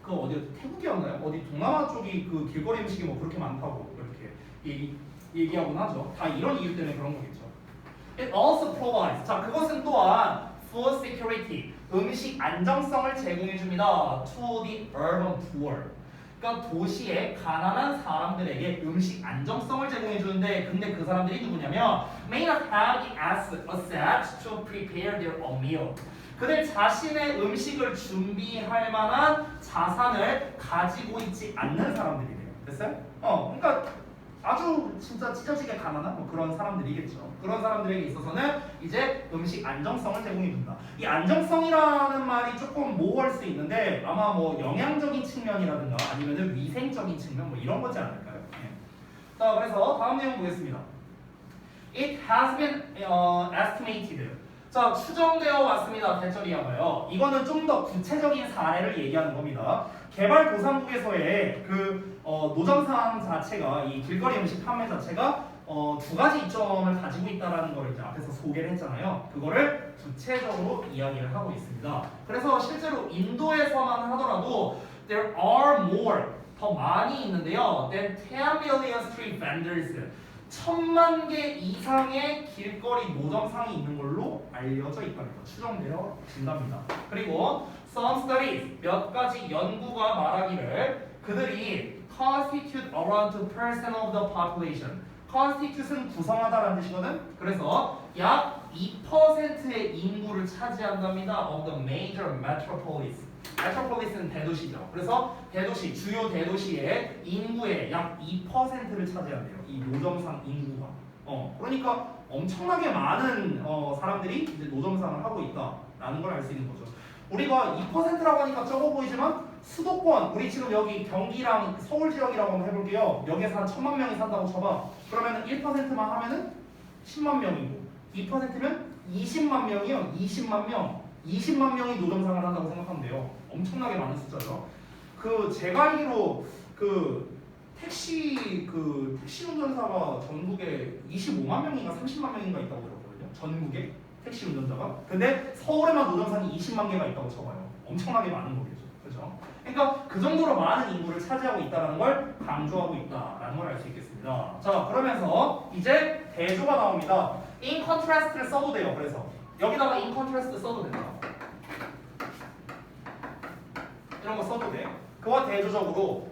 그 어디 태국이었나요? 어디 동남아 쪽이 그 길거리 음식이 뭐 그렇게 많다고 이렇게 얘기하곤 하죠. 다 이런 이유 때문에 그런 거겠죠. It also provides. 자, 그것은 또한 food security. 음식 안정성을 제공해 줍니다. To the urban poor. 그러니까 도시의 가난한 사람들에게 음식 안정성을 제공해 주는데 근데 그 사람들이 누구냐면 may not have the assets to prepare their own meal. 그들 자신의 음식을 준비할 만한 자산을 가지고 있지 않는 사람들이래요. 됐어요? 그러니까 아주 진짜 찢어지게 가난한 뭐 그런 사람들이겠죠. 그런 사람들에게 있어서는 이제 음식 안정성을 제공해 준다. 이 안정성이라는 말이 조금 모호할 수 있는데 아마 뭐 영양적인 측면이라든가 아니면은 위생적인 측면 뭐 이런 거지 않을까요? 네. 자, 그래서 다음 내용 보겠습니다. It has been estimated. 자, 추정되어 왔습니다. 대절이야가요. 이거는 좀 더 구체적인 사례를 얘기하는 겁니다. 개발도상국에서의 그 노점상 자체가 이 길거리 음식 판매 자체가 두 가지 이점을 가지고 있다라는 걸 이제 앞에서 소개를 했잖아요. 그거를 구체적으로 이야기를 하고 있습니다. 그래서 실제로 인도에서만 하더라도 there are more 더 많이 있는데요. than 10 million street vendors 1000만 개 이상의 길거리 노점상이 있는 걸로 알려져 있다는 거 추정되어진답니다. 그리고 some studies 몇 가지 연구가 말하기를 그들이 constitute around 2% of the population. constitute은 구성하다라는 뜻이거든. 그래서 약 2%의 인구를 차지한답니다. of the major metropolis. metropolis는 대도시죠. 그래서 대도시, 주요 대도시의 인구의 약 2%를 차지한대요. 이 노점상 인구가. 그러니까 엄청나게 많은 사람들이 이제 노점상을 하고 있다라는 걸 알 수 있는 거죠. 우리가 2%라고 하니까 적어 보이지만 수도권, 우리 지금 여기 경기랑 서울 지역이라고 한번 해볼게요. 여기에서 한 1000만 명이 산다고 쳐봐. 그러면은 1%만 하면은 10만 명이고 2%면 20만 명이요. 20만 명. 20만 명이 노점상을 한다고 생각하면 돼요. 엄청나게 많은 숫자죠. 그 제가 알기로 그 택시 운전사가 전국에 25만 명인가 30만 명인가 있다고 들었거든요. 전국에 택시 운전자가. 근데 서울에만 노점상이 20만 개가 있다고 쳐봐요. 엄청나게 많은 거겠죠. 그죠? 그러니까 그 정도로 많은 인구를 차지하고 있다는 걸 강조하고 있다라는 걸 알 수 있겠습니다. 자, 그러면서 이제 대조가 나옵니다. in contrast를 써도 돼요. 그래서 여기다가 in contrast 써도 된다. 이런 거 써도 돼. 그와 대조적으로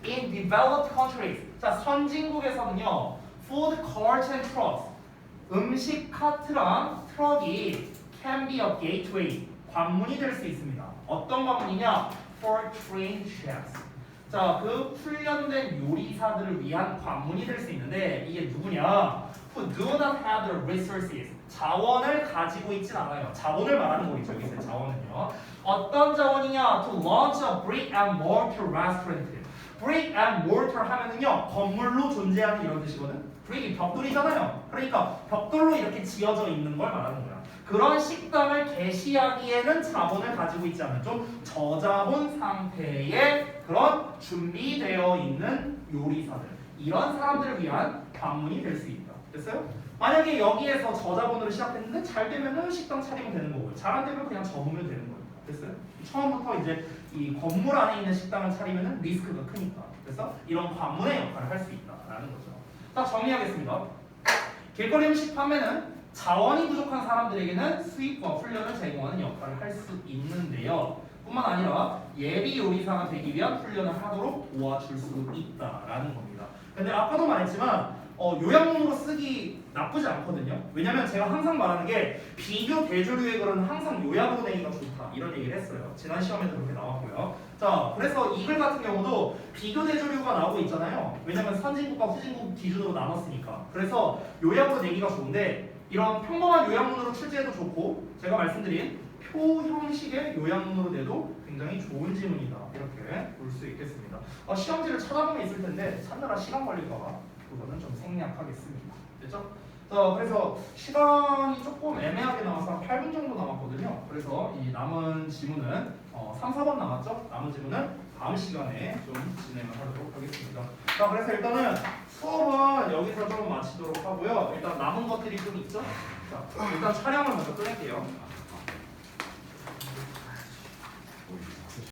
in developed countries, 자 선진국에서는요, food carts and trucks, 음식 카트랑 트럭이 can be a gateway, 관문이 될 수 있습니다. 어떤 관문이냐? For trained chefs. 자, 그 훈련된 요리사들을 위한 관문이 될 수 있는데 이게 누구냐? Who do not have the resources. 자원을 가지고 있진 않아요. 자원을 말하는 거겠죠. 여기서 자원은요. 어떤 자원이냐? To launch a brick and mortar restaurant. brick and mortar 하면은요, 건물로 존재하는 이런 뜻이거든. brick이 벽돌이잖아요. 그러니까 벽돌로 이렇게 지어져 있는 걸 말하는 거야. 그런 식당을 개시하기에는 자본을 가지고 있지 않은 좀 저자본 상태의 그런 준비되어 있는 요리사들, 이런 사람들을 위한 관문이 될 수 있다. 됐어요? 만약에 여기에서 저자본으로 시작했는데 잘 되면은 식당 차리면 되는 거고요. 잘 안 되면 그냥 접으면 되는 거예요. 됐어요? 처음부터 이제 이 건물 안에 있는 식당을 차리면은 리스크가 크니까. 그래서 이런 관문의 역할을 할 수 있다라는 거죠. 딱 정리하겠습니다. 길거리 음식 판매는 자원이 부족한 사람들에게는 수입과 훈련을 제공하는 역할을 할 수 있는데요. 뿐만 아니라 예비 요리사가 되기 위한 훈련을 하도록 도와줄 수 있다라는 겁니다. 근데 아까도 말했지만 요약문으로 쓰기 나쁘지 않거든요. 왜냐면 제가 항상 말하는 게 비교 대조류의 글은 항상 요약으로 내기가 좋다, 이런 얘기를 했어요. 지난 시험에도 그렇게 나왔고요. 자, 그래서 이 글 같은 경우도 비교 대조류가 나오고 있잖아요. 왜냐면 선진국과 후진국 기준으로 나눴으니까. 그래서 요약으로 내기가 좋은데 이런 평범한 요약문으로 출제해도 좋고, 제가 말씀드린 표 형식의 요약문으로 내도 굉장히 좋은 지문이다, 이렇게 볼 수 있겠습니다. 시험지를 찾아보면 있을 텐데 찾느라 시간 걸릴까봐 그거는 좀 생략하겠습니다. 됐죠? 자, 그래서 시간이 조금 애매하게 남아서 한 8분 정도 남았거든요. 그래서 이 남은 지문은 3, 4번 남았죠? 남은 지문은 다음 시간에 좀 진행을 하도록 하겠습니다. 자, 그래서 일단은 수업은 여기서 좀 마치도록 하고요. 일단 남은 것들이 좀 있죠? 자, 일단 촬영을 먼저 끊을게요.